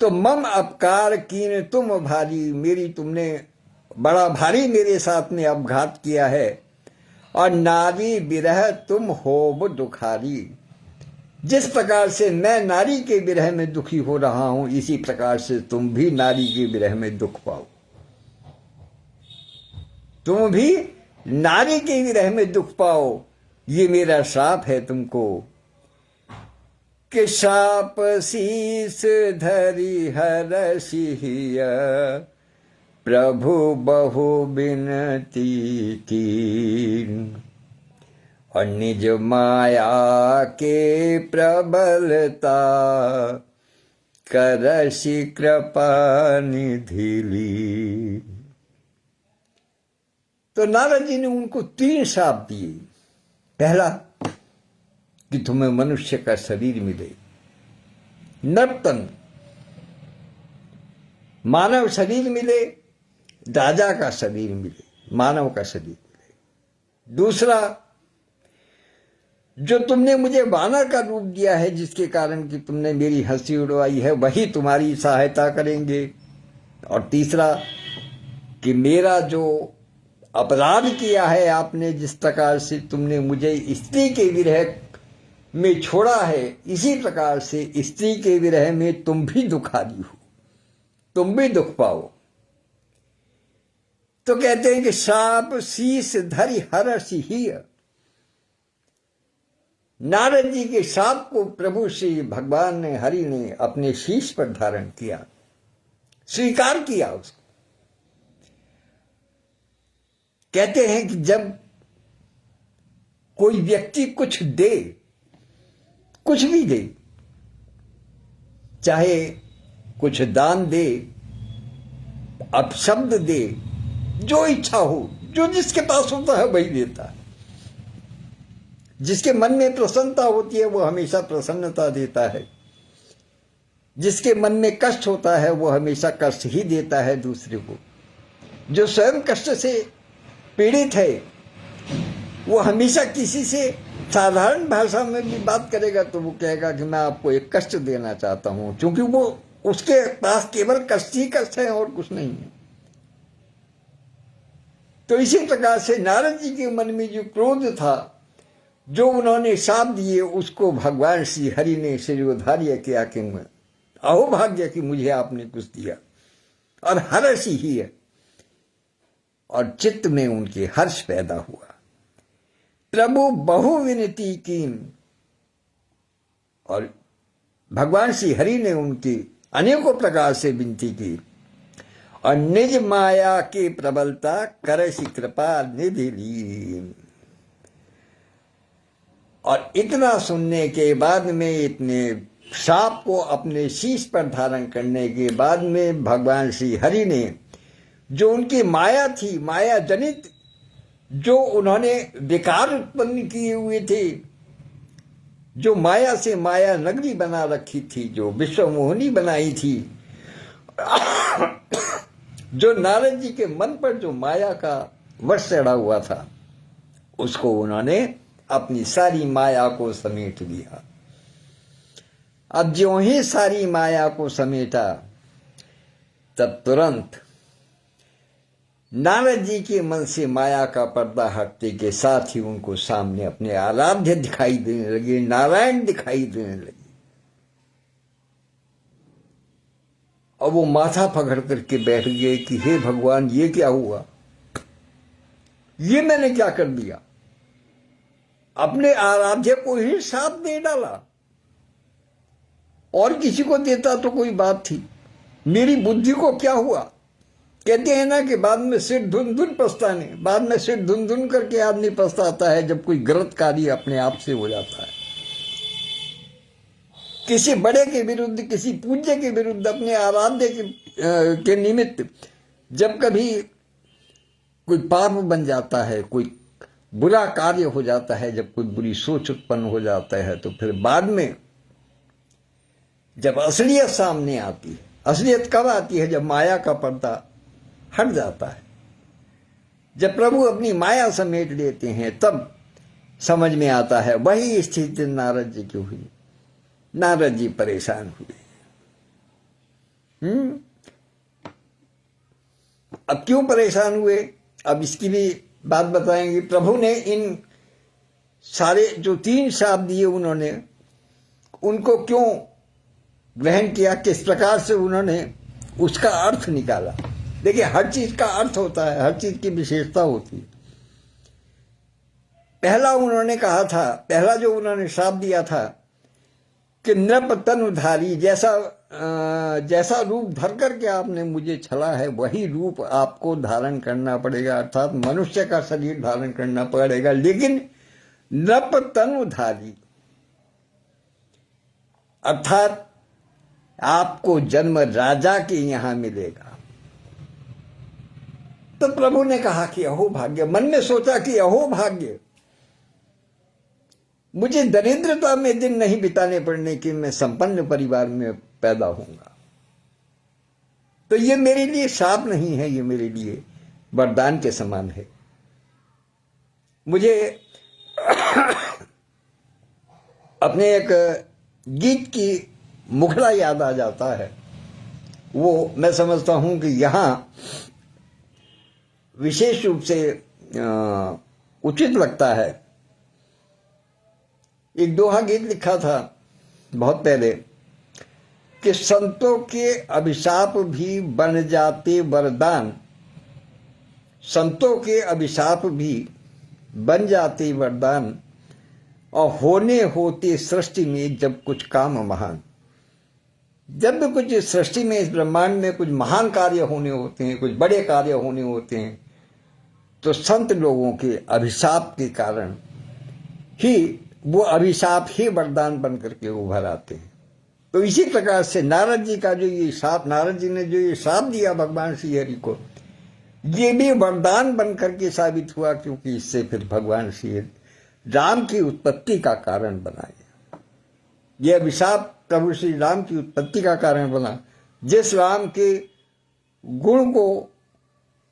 तो मम अपकार कीन तुम भारी, मेरी तुमने बड़ा भारी मेरे साथ में अपघात किया है। और नारी विरह तुम होब दुखारी, जिस प्रकार से मैं नारी के विरह में दुखी हो रहा हूं, इसी प्रकार से तुम भी नारी के विरह में दुख पाओ। तुम भी नारी के विरह में दुख पाओ, ये मेरा श्राप है तुमको। कि शाप शीस धरी हरसिया, प्रभु बहु बिनती कीन। और निज माया के प्रबलता, करसि कृपा निधि ली। तो नारद जी ने उनको 3 शाप दिए। पहला, कि तुम्हें मनुष्य का शरीर मिले, नर्तन मानव शरीर मिले, राजा का शरीर मिले, मानव का शरीर मिले। दूसरा, जो तुमने मुझे वानर का रूप दिया है, जिसके कारण कि तुमने मेरी हंसी उड़वाई है, वही तुम्हारी सहायता करेंगे। और तीसरा, कि मेरा जो अपराध किया है आपने, जिस प्रकार से तुमने मुझे स्त्री के विरह में छोड़ा है, इसी प्रकार से स्त्री के विरह में तुम भी दुखारी हो, तुम भी दुख पाओ। तो कहते हैं कि साप शीस धरि हरषि ही। नारद जी के साप को प्रभु श्री भगवान ने, हरि ने अपने शीश पर धारण किया, स्वीकार किया उसको। कहते हैं कि जब कोई व्यक्ति कुछ दे, कुछ भी दे, चाहे कुछ दान दे, अपशब्द दे, जो इच्छा हो, जो जिसके पास होता है वही देता है। जिसके मन में प्रसन्नता होती है वो हमेशा प्रसन्नता देता है, जिसके मन में कष्ट होता है वो हमेशा कष्ट ही देता है दूसरे को। जो स्वयं कष्ट से पीड़ित है वो हमेशा किसी से साधारण भाषा में भी बात करेगा तो वो कहेगा कि मैं आपको एक कष्ट देना चाहता हूं, क्योंकि वो उसके पास केवल कष्ट ही कष्ट है और कुछ नहीं है। तो इसी प्रकार से नारद जी के मन में जो क्रोध था, जो उन्होंने शाप दिए, उसको भगवान श्री हरि ने शिरोधार्य किया कि अहोभाग्य कि मुझे आपने कुछ दिया, और हर्षि ही है, और चित्त में उनके हर्ष पैदा हुआ। प्रभु बहु विनती की, और भगवान श्री हरि ने उनकी अनेकों प्रकार से विनती की, और निज माया की प्रबलता करसी कृपा निधि लीन। और इतना सुनने के बाद में, इतने साप को अपने शीश पर धारण करने के बाद में, भगवान श्री हरि ने जो उनकी माया थी, माया जनित जो उन्होंने विकार उत्पन्न किए हुए थे, जो माया से माया नगरी बना रखी थी, जो विश्व मोहिनी बनाई थी, जो नारद जी के मन पर जो माया का वश चढ़ा हुआ था, उसको उन्होंने अपनी सारी माया को समेट लिया। अब ज्यों ही सारी माया को समेटा, तब तुरंत नारद जी के मन से माया का पर्दा हटने के साथ ही उनको सामने अपने आराध्य दिखाई देने लगे, नारायण दिखाई देने लगे। और वो माथा पकड़ करके बैठ गए कि हे भगवान, ये क्या हुआ, ये मैंने क्या कर दिया। अपने आराध्य को ही शाप दे डाला, और किसी को देता तो कोई बात थी, मेरी बुद्धि को क्या हुआ। कहते हैं ना कि बाद में सिर धुन धुन पछताने, बाद में सिर धुन धुन करके आदमी पछताता है जब कोई गलत कार्य अपने आप से हो जाता है। किसी बड़े के विरुद्ध, किसी पूज्य के विरुद्ध, अपने आराध्य के निमित्त जब कभी कोई पाप बन जाता है, कोई बुरा कार्य हो जाता है, जब कोई बुरी सोच उत्पन्न हो जाता है, तो फिर बाद में जब असलियत सामने आती है, असलियत कब आती है, जब माया का पर्दा हट जाता है, जब प्रभु अपनी माया समेट लेते हैं, तब समझ में आता है। वही स्थिति नारद जी की हुई। नारद जी परेशान हुए। अब क्यों परेशान हुए, अब इसकी भी बात बताएंगे। प्रभु ने इन सारे जो 3 शाप दिए, उन्होंने उनको क्यों ग्रहण किया, किस प्रकार से उन्होंने उसका अर्थ निकाला। देखिए, हर चीज का अर्थ होता है, हर चीज की विशेषता होती है। पहला उन्होंने कहा था, पहला जो उन्होंने शाप दिया था कि नृप तनुधारी, जैसा रूप धर करके आपने मुझे छला है, वही रूप आपको धारण करना पड़ेगा, अर्थात मनुष्य का शरीर धारण करना पड़ेगा, लेकिन नृप तनुधारी, अर्थात आपको जन्म राजा के यहां मिलेगा। तो प्रभु ने कहा कि अहो भाग्य, मन में सोचा कि अहो भाग्य, मुझे दरिद्रता में दिन नहीं बिताने पड़ने कि मैं संपन्न परिवार में पैदा होऊंगा। तो ये मेरे लिए शाप नहीं है, ये मेरे लिए वरदान के समान है। मुझे अपने एक गीत की मुखड़ा याद आ जाता है। वो मैं समझता हूं कि यहां विशेष रूप से उचित लगता है। एक दोहा गीत लिखा था बहुत पहले कि संतों के अभिशाप भी बन जाते वरदान, संतों के अभिशाप भी बन जाते वरदान, और होने होते सृष्टि में जब कुछ काम महान। जब भी कुछ सृष्टि में, इस ब्रह्मांड में कुछ महान कार्य होने होते हैं, कुछ बड़े कार्य होने होते हैं, तो संत लोगों के अभिशाप के कारण ही वो अभिशाप ही वरदान बन करके उभर आते हैं। तो इसी प्रकार से नारद जी का जो ये शाप, नारद जी ने जो ये शाप दिया भगवान श्री हरि को, ये भी वरदान बन करके साबित हुआ, क्योंकि इससे फिर भगवान श्री राम की उत्पत्ति का कारण बना। यह अभिशाप प्रभु श्री राम की उत्पत्ति का कारण बना। जिस राम के गुण को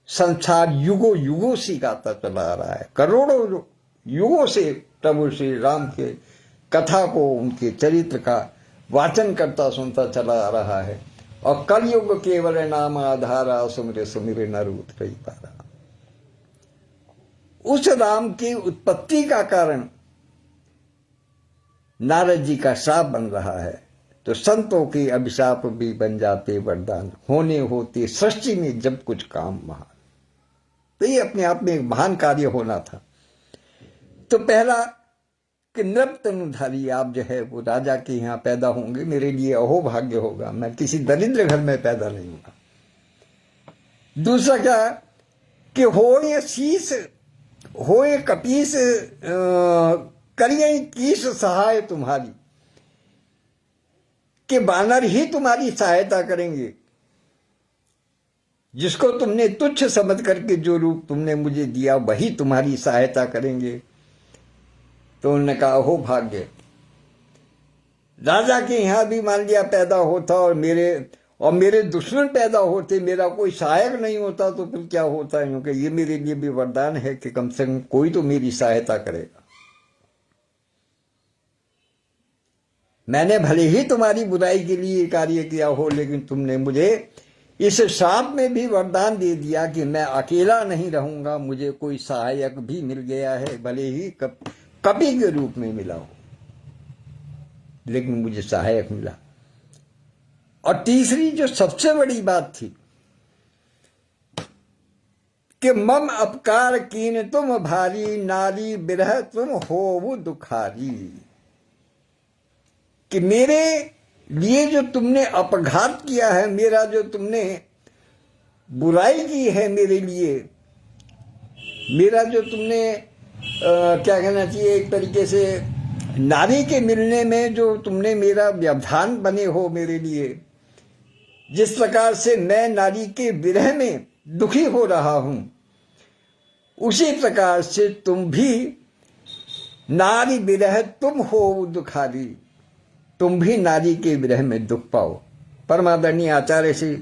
संसार युगों युगों से गाता चला आ रहा है, करोड़ों युगों से प्रभु श्री राम के कथा को, उनके चरित्र का वाचन करता सुनता चला आ रहा है, और कलयुग केवल नाम आधारा, सुमिर सुमिर नर उतरई पारा। उस राम की उत्पत्ति का कारण नारद जी का श्राप बन रहा है। तो संतों के अभिशाप भी बन जाते वरदान, होने होते सृष्टि में जब कुछ काम महान। तो ये अपने आप में एक महान कार्य होना था। तो पहला कि नृप तनुधारी आप जो है वो राजा के यहाँ पैदा होंगे, मेरे लिए अहो भाग्य होगा, मैं किसी दरिद्र घर में पैदा नहीं हुआ। दूसरा क्या कि होए शीस होए कपीस करिए कीस सहाय तुम्हारी, कि बानर ही तुम्हारी सहायता करेंगे। जिसको तुमने तुच्छ समझ करके जो रूप तुमने मुझे दिया वही तुम्हारी सहायता करेंगे। तो उन्होंने कहा हो भाग्य, राजा के यहां भी मान लिया पैदा होता और मेरे दुश्मन पैदा होते, मेरा कोई सहायक नहीं होता, तो फिर क्या होता है? क्योंकि ये मेरे लिए भी वरदान है कि कम से कम कोई तो मेरी सहायता करेगा। मैंने भले ही तुम्हारी बुराई के लिए कार्य किया हो, लेकिन तुमने मुझे इस श्राप में भी वरदान दे दिया कि मैं अकेला नहीं रहूंगा, मुझे कोई सहायक भी मिल गया है, भले ही कपि के रूप में मिला हो, लेकिन मुझे सहायक मिला। और तीसरी जो सबसे बड़ी बात थी कि मम अपकार कीन तुम भारी, नारी बिरह तुम हो दुखारी, कि मेरे लिए जो तुमने अपघात किया है, मेरा जो तुमने बुराई की है मेरे लिए, मेरा जो तुमने क्या कहना चाहिए, एक तरीके से नारी के मिलने में जो तुमने मेरा व्यवधान बने हो मेरे लिए, जिस प्रकार से मैं नारी के विरह में दुखी हो रहा हूं, उसी प्रकार से तुम भी नारी विरह तुम हो दुखारी, तुम भी नारी के विरह में दुख पाओ। परमादरणीय आचार्य श्री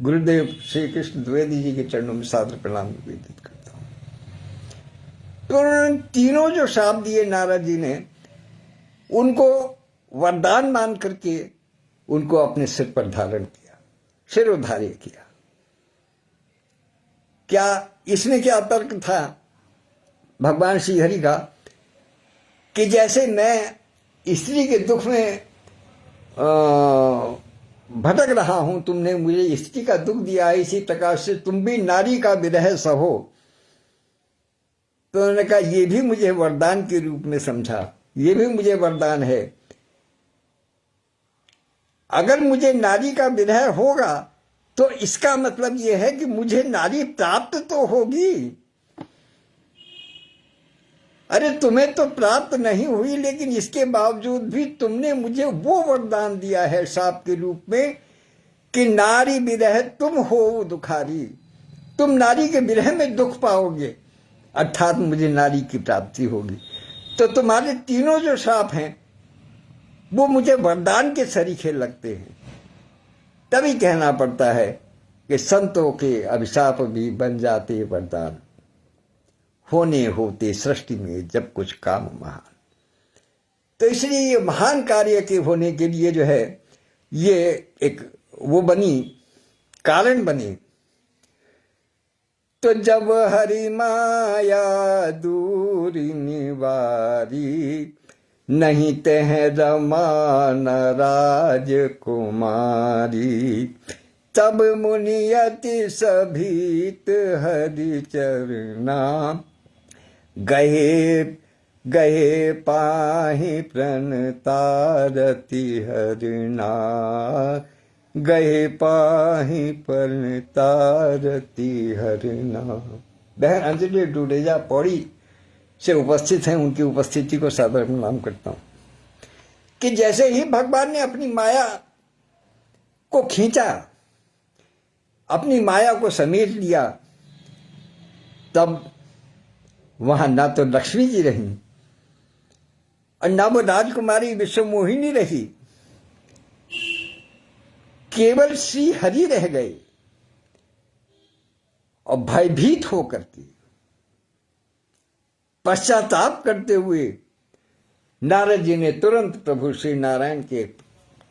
गुरुदेव श्री कृष्ण द्विवेदी जी के चरणों में सादर प्रणाम निवेदित करता हूं। तो उन्होंने तीनों जो शाप दिए नारद जी ने, उनको वरदान मान करके उनको अपने सिर पर धारण किया, सिरोधार्य किया। क्या इसमें क्या तर्क था भगवान श्री हरि का कि जैसे मैं स्त्री के दुख में भटक रहा हूं, तुमने मुझे स्त्री का दुख दिया है, इसी प्रकार से तुम भी नारी का विरह सहो। तो उन्होंने कहा ये भी मुझे वरदान के रूप में समझा, ये भी मुझे वरदान है। अगर मुझे नारी का विरह होगा तो इसका मतलब यह है कि मुझे नारी प्राप्त तो होगी। अरे तुम्हें तो प्राप्त नहीं हुई, लेकिन इसके बावजूद भी तुमने मुझे वो वरदान दिया है शाप के रूप में कि नारी विरह तुम हो दुखारी, तुम नारी के विरह में दुख पाओगे, अर्थात मुझे नारी की प्राप्ति होगी। तो तुम्हारे तीनों जो शाप हैं वो मुझे वरदान के सरीखे लगते हैं। तभी कहना पड़ता है कि संतों के अभिशाप भी बन जाते वरदान, होने होते सृष्टि में जब कुछ काम महान। तो इसलिए ये महान कार्य के होने के लिए जो है ये एक वो बनी, कारण बनी। तो जब हरि माया दूरी निवारी, नहीं तह रमा न राजकुमारी, तब मुनि अति सभीत हरि चरना, गहे गहे पाहि प्रणतारति हरिना, गहे पाहि प्रणतारति हरिना। बहन अंजलि डुडेजा पौड़ी से उपस्थित हैं, उनकी उपस्थिति को सादर प्रणाम करता हूं। कि जैसे ही भगवान ने अपनी माया को खींचा, अपनी माया को समेट लिया, तब वहां ना तो लक्ष्मी जी रही और ना वो राजकुमारी विश्वमोहिनी रही, केवल श्री हरि रह गए। और भयभीत होकर के पश्चाताप करते हुए नारद जी ने तुरंत प्रभु श्री नारायण के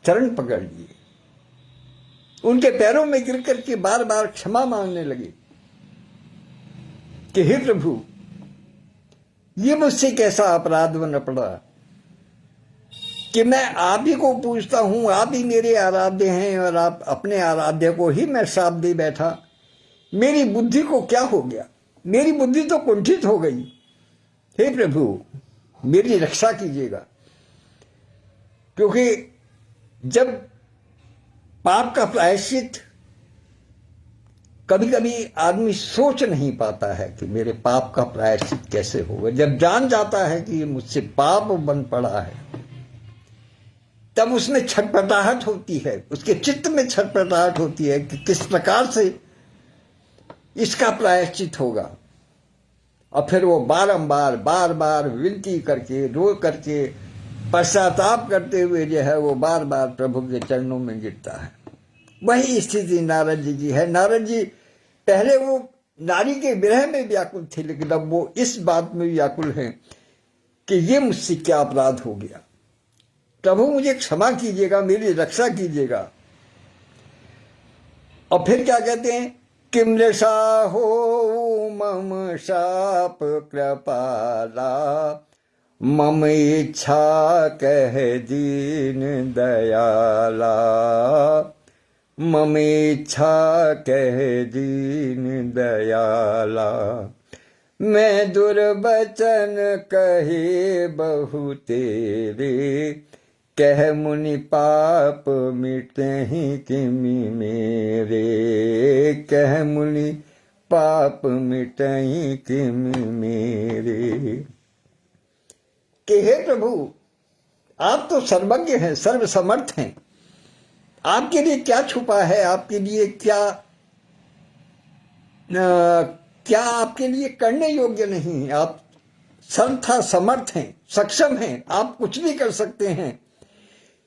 चरण पकड़ लिए, उनके पैरों में गिर करके बार बार क्षमा मांगने लगे कि हे प्रभु, ये मुझसे कैसा अपराध बन पड़ा कि मैं आप ही को पूछता हूं, आप ही मेरे आराध्य हैं और आप अपने आराध्य को ही मैं श्राप दे बैठा। मेरी बुद्धि को क्या हो गया? मेरी बुद्धि तो कुंठित हो गई। हे प्रभु, मेरी रक्षा कीजिएगा। क्योंकि जब पाप का प्रायश्चित, कभी कभी आदमी सोच नहीं पाता है कि मेरे पाप का प्रायश्चित कैसे होगा। जब जान जाता है कि ये मुझसे पाप बन पड़ा है, तब उसमें छटपटाहट होती है, उसके चित्त में छटपटाहट होती है कि किस प्रकार से इसका प्रायश्चित होगा। और फिर वो बारंबार बार बार विनती करके, रो करके, पश्चाताप करते हुए जो है वो बार बार प्रभु के चरणों में गिरता है। वही स्थिति नारद जी की है। नारद जी पहले वो नारी के विरह में व्याकुल थे, लेकिन अब वो इस बात में व्याकुल हैं कि ये मुझसे क्या अपराध हो गया। प्रभु मुझे क्षमा कीजिएगा, मेरी रक्षा कीजिएगा। और फिर क्या कहते हैं? किम हो मम शाप कृपाला, मम इच्छा कह दीन दयाला, मम इच्छा कह दीन दयाला। मैं दुर्वचन कहे बहु तेरे, कह मुनि पाप मिटहि किमि मेरे, कह मुनि पाप मिटहि किमि मेरे। कि हे प्रभु, आप तो सर्वज्ञ हैं, सर्वसमर्थ हैं। आपके लिए क्या छुपा है? आपके लिए क्या आपके लिए करने योग्य नहीं? आप सर्वथा समर्थ हैं, सक्षम हैं, आप कुछ भी कर सकते हैं।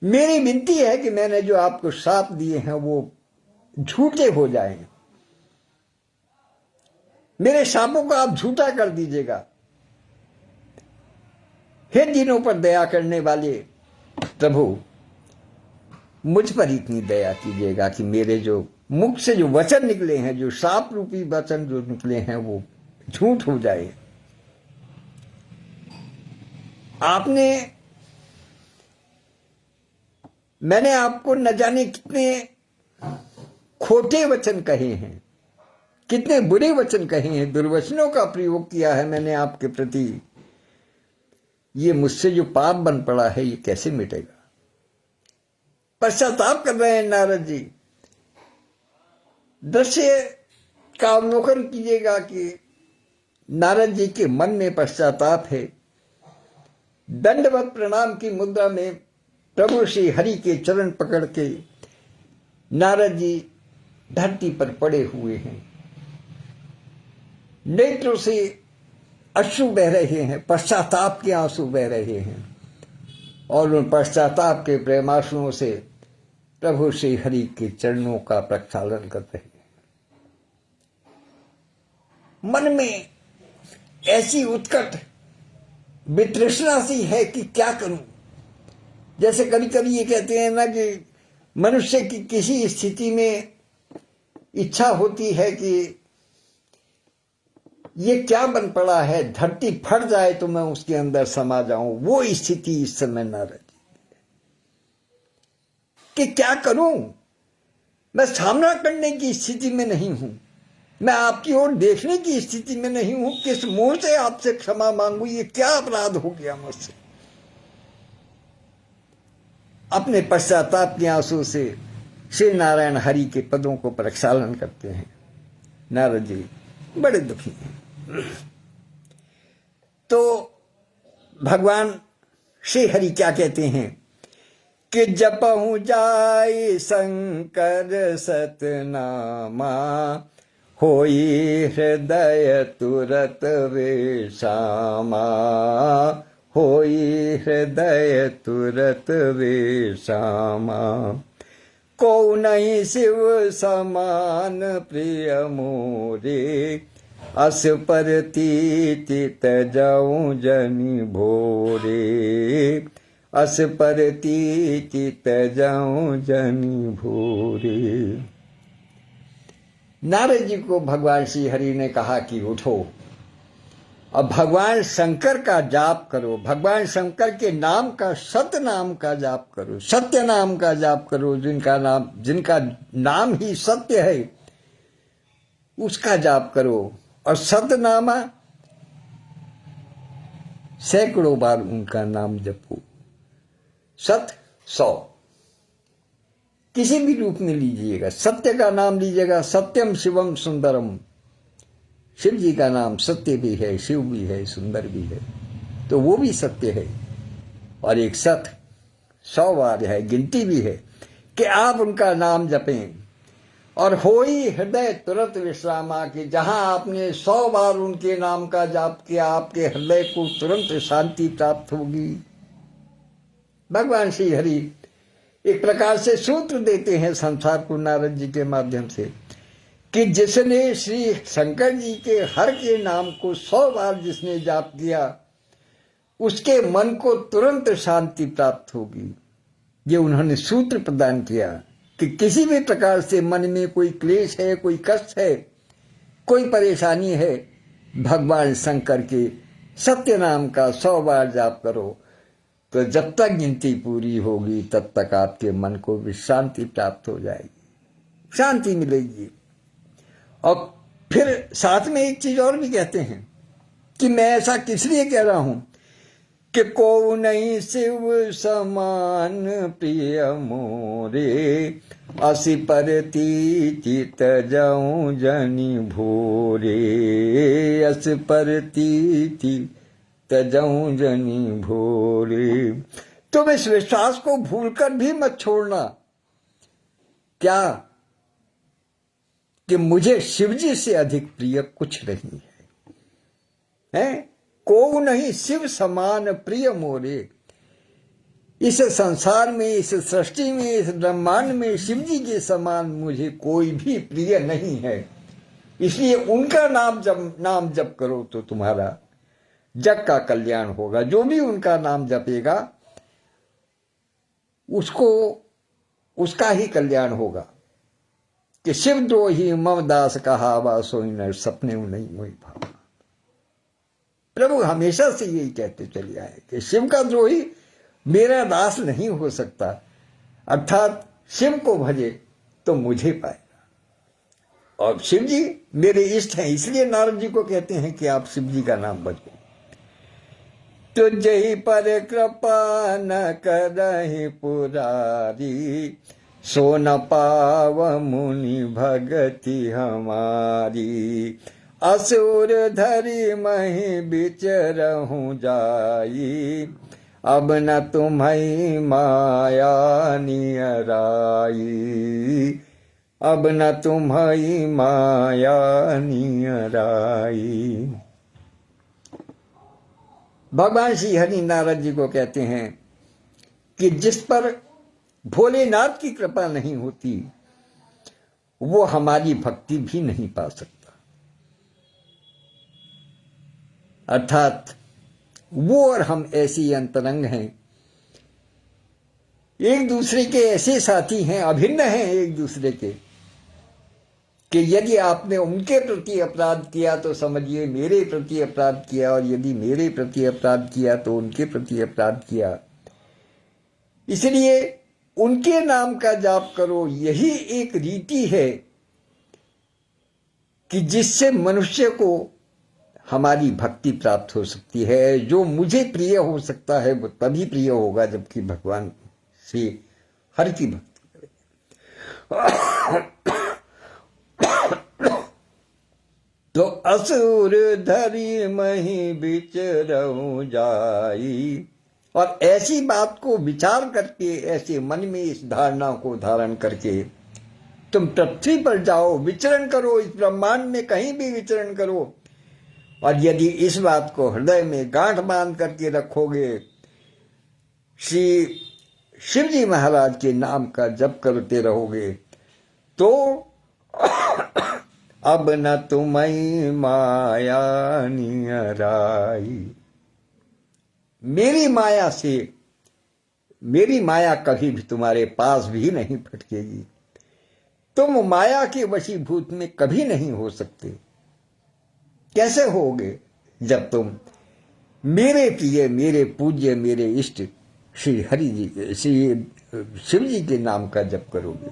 मेरी विनती है कि मैंने जो आपको श्राप दिए हैं वो झूठे हो जाएं। मेरे शापों को आप झूठा कर दीजिएगा। हे दिनों पर दया करने वाले प्रभु, मुझ पर इतनी दया कीजिएगा कि मेरे जो मुख से जो वचन निकले हैं, जो शाप रूपी वचन जो निकले हैं, वो झूठ हो जाए। मैंने आपको न जाने कितने खोटे वचन कहे हैं, कितने बुरे वचन कहे हैं, दुर्वचनों का प्रयोग किया है मैंने आपके प्रति। ये मुझसे जो पाप बन पड़ा है, ये कैसे मिटेगा? पश्चाताप कर रहे हैं नारद जी। दृश्य का अवलोकन कीजिएगा कि नारद जी के मन में पश्चाताप है। दंडवत प्रणाम की मुद्रा में प्रभु श्री हरि के चरण पकड़ के नारद जी धरती पर पड़े हुए हैं। नेत्रों से अश्रु बह रहे हैं, पश्चाताप के आंसू बह रहे हैं, और उन पश्चाताप के प्रेमाश्रुओं से प्रभु श्री हरि के चरणों का प्रक्षालन कर रहे हैं। मन में ऐसी उत्कट वितृष्णा सी है कि क्या करूं। जैसे कभी कभी ये कहते हैं ना कि मनुष्य की किसी स्थिति में इच्छा होती है कि ये क्या बन पड़ा है, धरती फट जाए तो मैं उसके अंदर समा जाऊं। वो स्थिति इस समय न रही कि क्या करूं। मैं सामना करने की स्थिति में नहीं हूं, मैं आपकी ओर देखने की स्थिति में नहीं हूं। किस मुंह से आपसे क्षमा मांगू? ये क्या अपराध हो गया मुझसे? अपने पश्चाताप के आंसू से श्री नारायण हरि के पदों को प्रक्षालन करते हैं। नारद जी बड़े दुखी हैं। तो भगवान श्री हरि क्या कहते हैं कि जपहु जाय शंकर सतनामा, होई हृदय तुरत विषामा, होई हृदय तुरत विषामा। को नहीं शिव समान प्रिय मोरे, अस पर तीति तजऊं जनि भोरे, अस पर तीति तजऊं जनि भोरे। नारद जी को भगवान श्री हरि ने कहा कि उठो, अब भगवान शंकर का जाप करो, भगवान शंकर के नाम का, सत्य नाम का जाप करो, सत्य नाम का जाप करो, जिनका नाम ही सत्य है उसका जाप करो। और सतनामा, सैकड़ों बार उनका नाम जपो। सत 100 किसी भी रूप में लीजिएगा, सत्य का नाम लीजिएगा, सत्यम शिवम सुंदरम। शिव जी का नाम सत्य भी है, शिव भी है, सुंदर भी है, तो वो भी सत्य है। और एक सत 100 बार है, गिनती भी है कि आप उनका नाम जपें। और होई हृदय तुरंत विश्रामा, कि जहां आपने 100 बार उनके नाम का जाप किया, आपके हृदय को तुरंत शांति प्राप्त होगी। भगवान श्री हरि एक प्रकार से सूत्र देते हैं संसार को नारद जी के माध्यम से कि जिसने श्री शंकर जी के हर के नाम को 100 बार जिसने जाप किया, उसके मन को तुरंत शांति प्राप्त होगी। ये उन्होंने सूत्र प्रदान किया कि किसी भी प्रकार से मन में कोई क्लेश है, कोई कष्ट है, कोई परेशानी है, भगवान शंकर के सत्य नाम का 100 बार जाप करो, तो जब तक गिनती पूरी होगी तब तक आपके मन को विश्रांति प्राप्त हो जाएगी, शांति मिलेगी। और फिर साथ में एक चीज और भी कहते हैं कि मैं ऐसा किस लिए कह रहा हूं कि को नहीं शिव समान प्रिय मोरे, असी परती चित जाऊं जनि भोरे, अस परती तजऊं जनि भोरे। तुम इस विश्वास को भूलकर भी मत छोड़ना, क्या कि मुझे शिवजी से अधिक प्रिय कुछ नहीं है, को नहीं शिव समान प्रिय मोरे। इस संसार में, इस सृष्टि में, इस ब्रह्मांड में शिवजी के समान मुझे कोई भी प्रिय नहीं है। इसलिए उनका नाम जप करो तो तुम्हारा जग का कल्याण होगा। जो भी उनका नाम जपेगा उसको उसका ही कल्याण होगा। कि शिव द्रोही मम दास कहावा, सोई नर सपने नहीं मोहि भावा। प्रभु हमेशा से यही कहते चले आए कि शिव का द्रोही मेरा दास नहीं हो सकता, अर्थात शिव को भजे तो मुझे पाएगा। और शिव जी मेरे इष्ट हैं, इसलिए नारद जी को कहते हैं कि आप शिव जी का नाम भजो। तुझहि पर कृपा न करहि पुरारी, सो न पाव मुनि भगति हमारी। असुर धरि महि बिचरहु जाई, अब न तुम्हि माया नियराई, अब न तुम्हि माया नियराई। भगवान श्री हरि नारद जी को कहते हैं कि जिस पर भोलेनाथ की कृपा नहीं होती वो हमारी भक्ति भी नहीं पा सकता। अर्थात वो और हम ऐसी अंतरंग हैं, एक दूसरे के ऐसे साथी हैं, अभिन्न हैं एक दूसरे के, कि यदि आपने उनके प्रति अपराध किया तो समझिए मेरे प्रति अपराध किया, और यदि मेरे प्रति अपराध किया तो उनके प्रति अपराध किया। इसलिए उनके नाम का जाप करो। यही एक रीति है कि जिससे मनुष्य को हमारी भक्ति प्राप्त हो सकती है। जो मुझे प्रिय हो सकता है वो तभी प्रिय होगा जबकि भगवान से हर की भक्ति करें। तो असुर धरी मही विचरऊ जाई। और ऐसी बात को विचार करके, ऐसे मन में इस धारणा को धारण करके तुम पृथ्वी पर जाओ, विचरण करो, इस ब्रह्मांड में कहीं भी विचरण करो। और यदि इस बात को हृदय में गांठ बांध करके रखोगे, श्री शिवजी महाराज के नाम का जप करते रहोगे, तो अब न तुम्हें माया नियराई। मेरी माया से, मेरी माया कभी भी तुम्हारे पास भी नहीं फटकेगी। तुम माया के वशीभूत में कभी नहीं हो सकते। कैसे होगे? जब तुम मेरे प्रिय, मेरे पूज्य, मेरे इष्ट श्री हरि जी, श्री शिव जी के नाम का जप करोगे।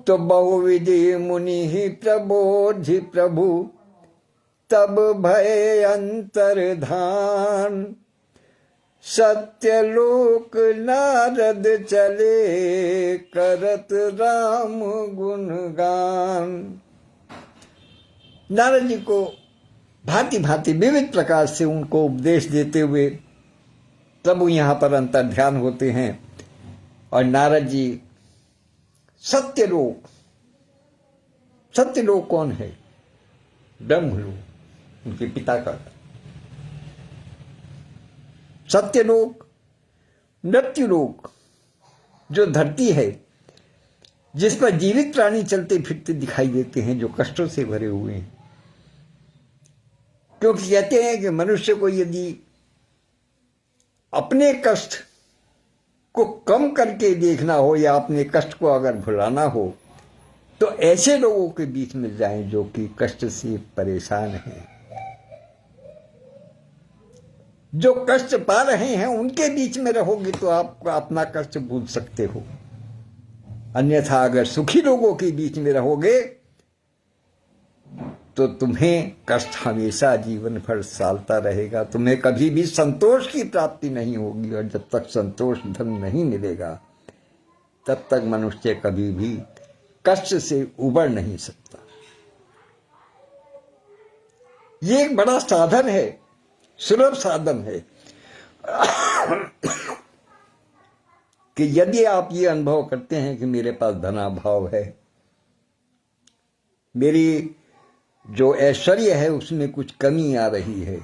तो बहुविधि मुनि ही प्रबोधि प्रभु, तब भय अंतर्धान। सत्यलोक नारद चले, करत राम गुणगान। नारद जी को भांति भांति विविध प्रकार से उनको उपदेश देते हुए प्रभु यहां पर अंतर ध्यान होते हैं। और नारद जी सत्यलोक, सत्यलोक कौन है? ब्रह्मलोक, उनके पिता का। सत्यलोक, मृत्युलोक, जो धरती है जिस पर जीवित प्राणी चलते फिरते दिखाई देते हैं, जो कष्टों से भरे हुए हैं। क्योंकि कहते हैं कि मनुष्य को यदि अपने कष्ट को कम करके देखना हो या अपने कष्ट को अगर भुलाना हो, तो ऐसे लोगों के बीच में जाएं जो कि कष्ट से परेशान हैं, जो कष्ट पा रहे हैं। उनके बीच में रहोगे तो आप अपना कष्ट भूल सकते हो। अन्यथा अगर सुखी लोगों के बीच में रहोगे तो तुम्हें कष्ट हमेशा जीवन भर सालता रहेगा। तुम्हें कभी भी संतोष की प्राप्ति नहीं होगी। और जब तक संतोष धन नहीं मिलेगा, तब तक मनुष्य कभी भी कष्ट से उबर नहीं सकता। ये एक बड़ा साधन है, सुलभ साधन है कि यदि आप ये अनुभव करते हैं कि मेरे पास धनाभाव है, मेरी जो ऐश्वर्य है उसमें कुछ कमी आ रही है,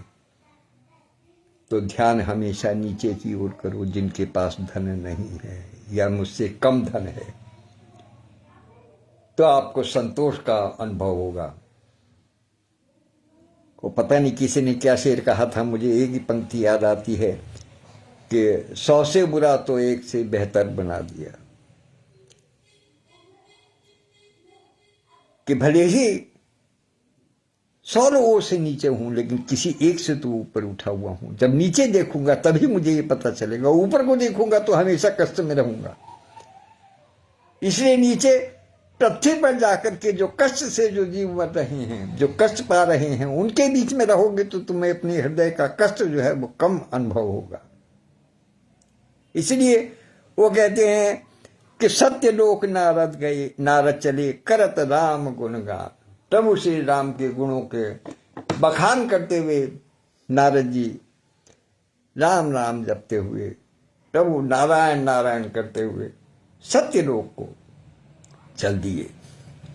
तो ध्यान हमेशा नीचे की ओर करो, जिनके पास धन नहीं है या मुझसे कम धन है, तो आपको संतोष का अनुभव होगा। को पता नहीं किसी ने क्या शेर कहा था, मुझे एक ही पंक्ति याद आती है कि 100 से बुरा तो 1 से बेहतर बना दिया। कि भले ही 100 लोगों से नीचे हूं, लेकिन किसी एक से तो ऊपर उठा हुआ हूं। जब नीचे देखूंगा तभी मुझे ये पता चलेगा, ऊपर को देखूंगा तो हमेशा कष्ट में रहूंगा। इसलिए नीचे पृथ्वी पर जाकर के जो कष्ट से जो जीव मर रहे हैं, जो कष्ट पा रहे हैं, उनके बीच में रहोगे तो तुम्हें अपने हृदय का कष्ट जो है वो कम अनुभव होगा। इसलिए वो कहते हैं कि सत्यलोक नारद गए, नारद चले, करत राम गुणगान। प्रभु श्री राम के गुणों के बखान करते हुए नारद जी राम राम जपते हुए, प्रभु नारायण नारायण करते हुए सत्यलोक को चल दिए,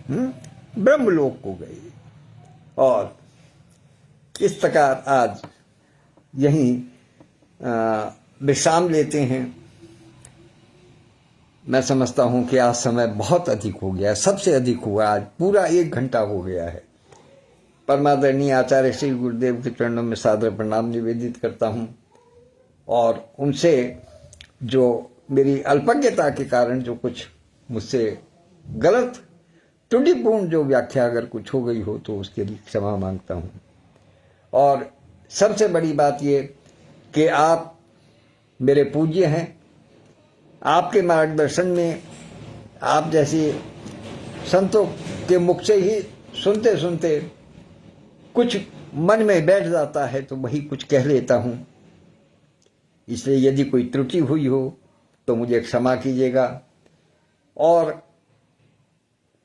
ब्रह्मलोक को गए। और इस प्रकार आज यहीं विश्राम लेते हैं। मैं समझता हूं कि आज समय बहुत अधिक हो गया है, सबसे अधिक हुआ, आज पूरा 1 घंटा हो गया है। परमादरणीय आचार्य श्री गुरुदेव के चरणों में सादर प्रणाम निवेदित करता हूं। और उनसे जो मेरी अल्पज्ञता के कारण जो कुछ मुझसे गलत त्रुटिपूर्ण जो व्याख्या अगर कुछ हो गई हो तो उसके लिए क्षमा मांगता हूं। और सबसे बड़ी बात ये कि आप मेरे पूज्य हैं, आपके मार्गदर्शन में आप जैसे संतों के मुख से ही सुनते सुनते कुछ मन में बैठ जाता है तो वही कुछ कह लेता हूँ। इसलिए यदि कोई त्रुटि हुई हो तो मुझे क्षमा कीजिएगा और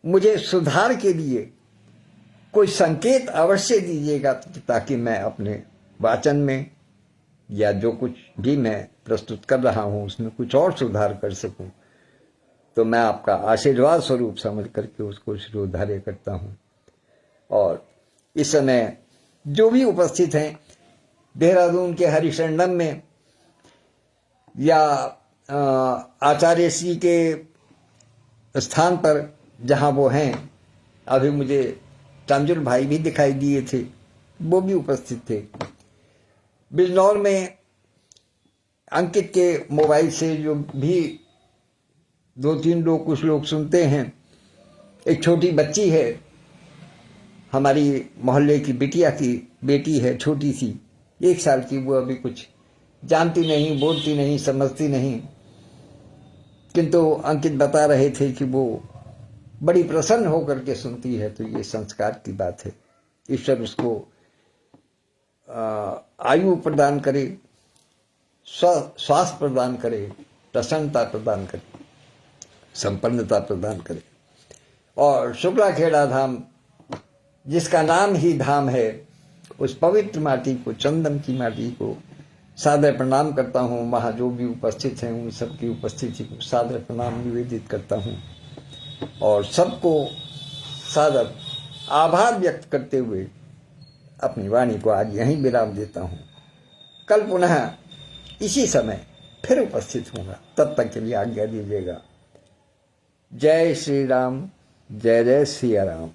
मुझे सुधार के लिए कोई संकेत अवश्य दीजिएगा ताकि मैं अपने वाचन में या जो कुछ भी मैं प्रस्तुत कर रहा हूँ उसमें कुछ और सुधार कर सकूं। तो मैं आपका आशीर्वाद स्वरूप समझ करके उसको शिरोधार्य करता हूँ। और इस समय जो भी उपस्थित हैं देहरादून के हरिशरणम में या आचार्य श्री के स्थान पर जहाँ वो हैं, अभी मुझे तंजुल भाई भी दिखाई दिए थे, वो भी उपस्थित थे। बिजनौर में अंकित के मोबाइल से जो भी 2-3 लोग कुछ लोग सुनते हैं, एक छोटी बच्ची है, हमारी मोहल्ले की बिटिया की बेटी है, छोटी सी 1 साल की। वो अभी कुछ जानती नहीं, बोलती नहीं, समझती नहीं, किंतु अंकित बता रहे थे कि वो बड़ी प्रसन्न होकर के सुनती है। तो ये संस्कार की बात है। ईश्वर उसको आयु प्रदान करे, स्वास्थ्य प्रदान करे, प्रसन्नता प्रदान करे, संपन्नता प्रदान करे। और शुक्लाखेड़ा धाम जिसका नाम ही धाम है, उस पवित्र माटी को, चंदन की माटी को सादर प्रणाम करता हूँ। वहाँ जो भी उपस्थित हैं उन सबकी उपस्थिति को सादर प्रणाम निवेदित करता हूँ और सबको सादर आभार व्यक्त करते हुए अपनी वाणी को आज यहीं विराम देता हूँ। कल पुनः इसी समय फिर उपस्थित होगा, तब तक के लिए आज्ञा दीजिएगा। जय श्री राम, जय जय सिया राम।